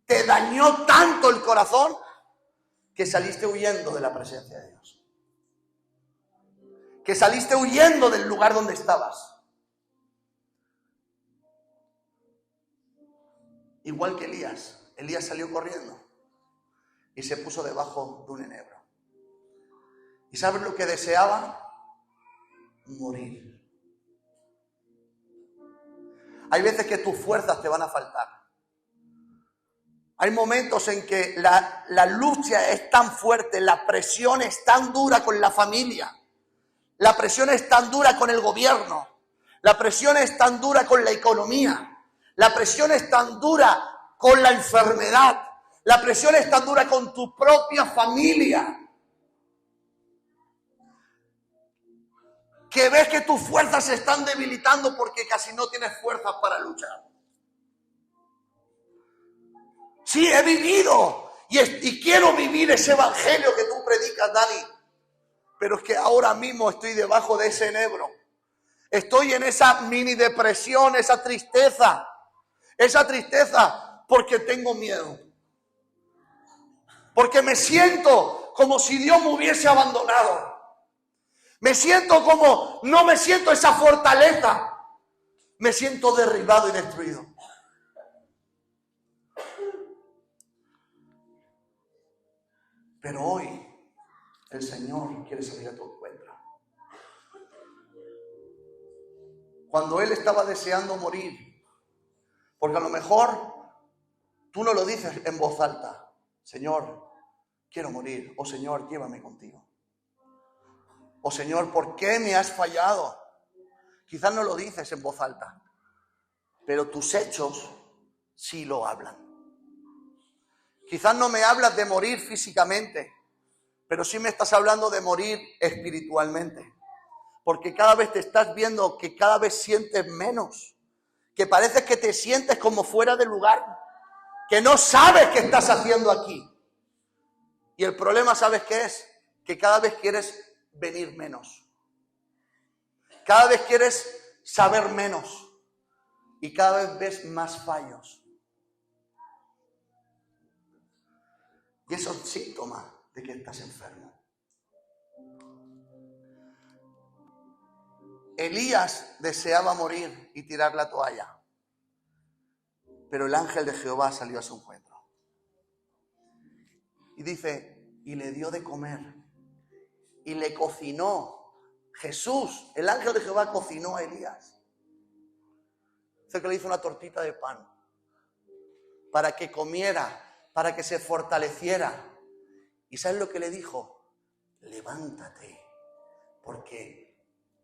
te dañó tanto el corazón que saliste huyendo de la presencia de Dios. Que saliste huyendo del lugar donde estabas. Igual que Elías. Elías salió corriendo y se puso debajo de un enebro. ¿Y sabes lo que deseaba? Morir. Hay veces que tus fuerzas te van a faltar. Hay momentos en que la lucha es tan fuerte, la presión es tan dura con la familia, la presión es tan dura con el gobierno, la presión es tan dura con la economía, la presión es tan dura con la enfermedad, la presión es tan dura con tu propia familia, que ves que tus fuerzas se están debilitando porque casi no tienes fuerzas para luchar. Sí, he vivido y quiero vivir ese evangelio que tú predicas, Dani. Pero es que ahora mismo estoy debajo de ese enebro. Estoy en esa mini depresión, esa tristeza porque tengo miedo. Porque me siento como si Dios me hubiese abandonado. Me siento como, no me siento esa fortaleza. Me siento derribado y destruido. Pero hoy el Señor quiere salir a tu encuentro. Cuando Él estaba deseando morir, porque a lo mejor tú no lo dices en voz alta, Señor, quiero morir, o Señor, llévame contigo. O Señor, ¿por qué me has fallado? Quizás no lo dices en voz alta, pero tus hechos sí lo hablan. Quizás no me hablas de morir físicamente, pero sí me estás hablando de morir espiritualmente. Porque cada vez te estás viendo que cada vez sientes menos, que parece que te sientes como fuera de lugar, que no sabes qué estás haciendo aquí. Y el problema, ¿sabes qué es? Que cada vez quieres venir menos. Cada vez quieres saber menos. Y cada vez ves más fallos. Y eso es síntoma de que estás enfermo. Elías deseaba morir y tirar la toalla. Pero el ángel de Jehová salió a su encuentro. Y dice, y le dio de comer. Y le cocinó. Jesús, el ángel de Jehová cocinó a Elías. Dice que le hizo una tortita de pan. Para que comiera, para que se fortaleciera. ¿Y sabes lo que le dijo? Levántate, porque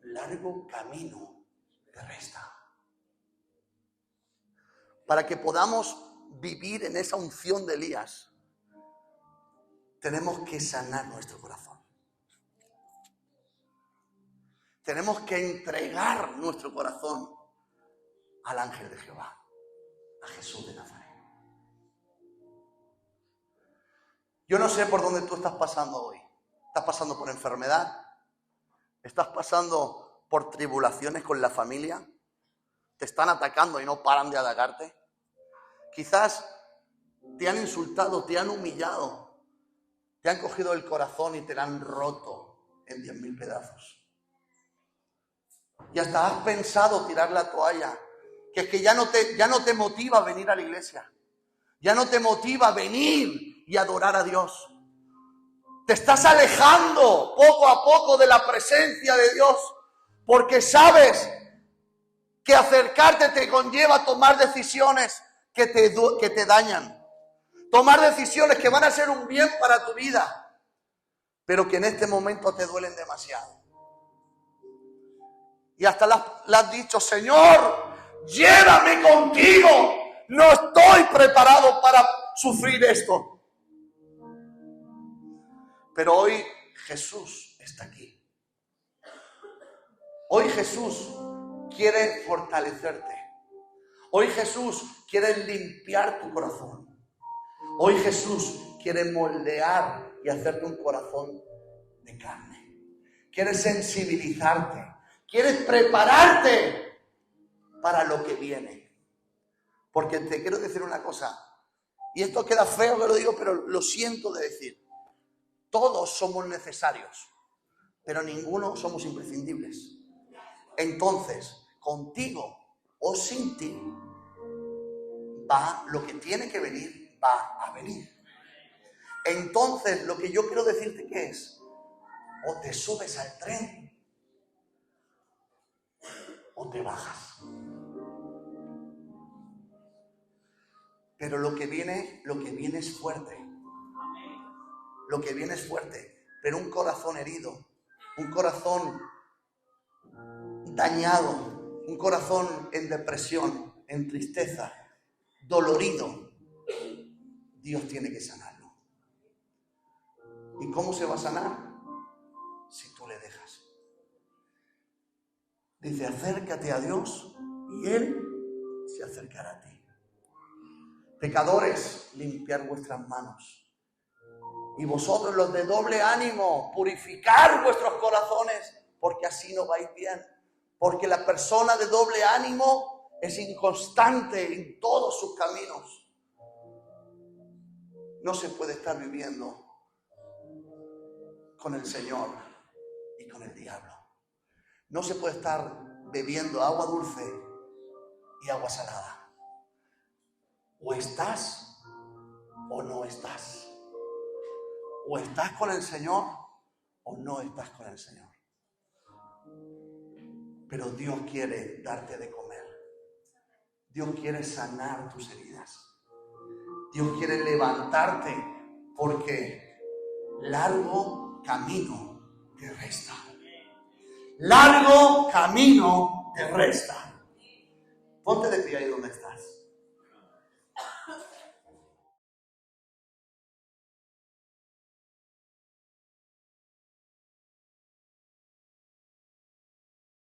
largo camino te resta. Para que podamos vivir en esa unción de Elías, tenemos que sanar nuestro corazón. Tenemos que entregar nuestro corazón al ángel de Jehová, a Jesús de Nazaret. Yo no sé por dónde tú estás pasando hoy. ¿Estás pasando por enfermedad? ¿Estás pasando por tribulaciones con la familia? ¿Te están atacando y no paran de atacarte? Quizás te han insultado, te han humillado. Te han cogido el corazón y te lo han roto en 10.000 pedazos. Y hasta has pensado tirar la toalla, que es que ya no te motiva a venir a la iglesia. Ya no te motiva a venir y adorar a Dios. Te estás alejando poco a poco de la presencia de Dios, porque sabes que acercarte te conlleva a tomar decisiones que te dañan. Tomar decisiones que van a ser un bien para tu vida, pero que en este momento te duelen demasiado. Y hasta le has dicho: Señor, llévame contigo. No estoy preparado para sufrir esto. Pero hoy Jesús está aquí. Hoy Jesús quiere fortalecerte. Hoy Jesús quiere limpiar tu corazón. Hoy Jesús quiere moldear y hacerte un corazón de carne. Quiere sensibilizarte. Quiere prepararte para lo que viene. Porque te quiero decir una cosa. Y esto queda feo que lo digo, pero lo siento de decir. Todos somos necesarios, pero ninguno somos imprescindibles. Entonces, contigo o sin ti, va lo que tiene que venir, va a venir. Entonces, lo que yo quiero decirte que es, o te subes al tren, o te bajas. Pero lo que viene es fuerte. Lo que viene es fuerte, pero un corazón herido, un corazón dañado, un corazón en depresión, en tristeza, dolorido, Dios tiene que sanarlo. ¿Y cómo se va a sanar? Si tú le dejas. Dice: acércate a Dios y Él se acercará a ti. Pecadores, limpiar vuestras manos. Y vosotros, los de doble ánimo, purificar vuestros corazones, porque así no vais bien. Porque la persona de doble ánimo es inconstante en todos sus caminos. No se puede estar viviendo con el Señor y con el diablo. No se puede estar bebiendo agua dulce y agua salada. O estás o no estás. O estás con el Señor o no estás con el Señor. Pero Dios quiere darte de comer. Dios quiere sanar tus heridas. Dios quiere levantarte, porque largo camino te resta. Largo camino te resta. Ponte de pie ahí donde estás.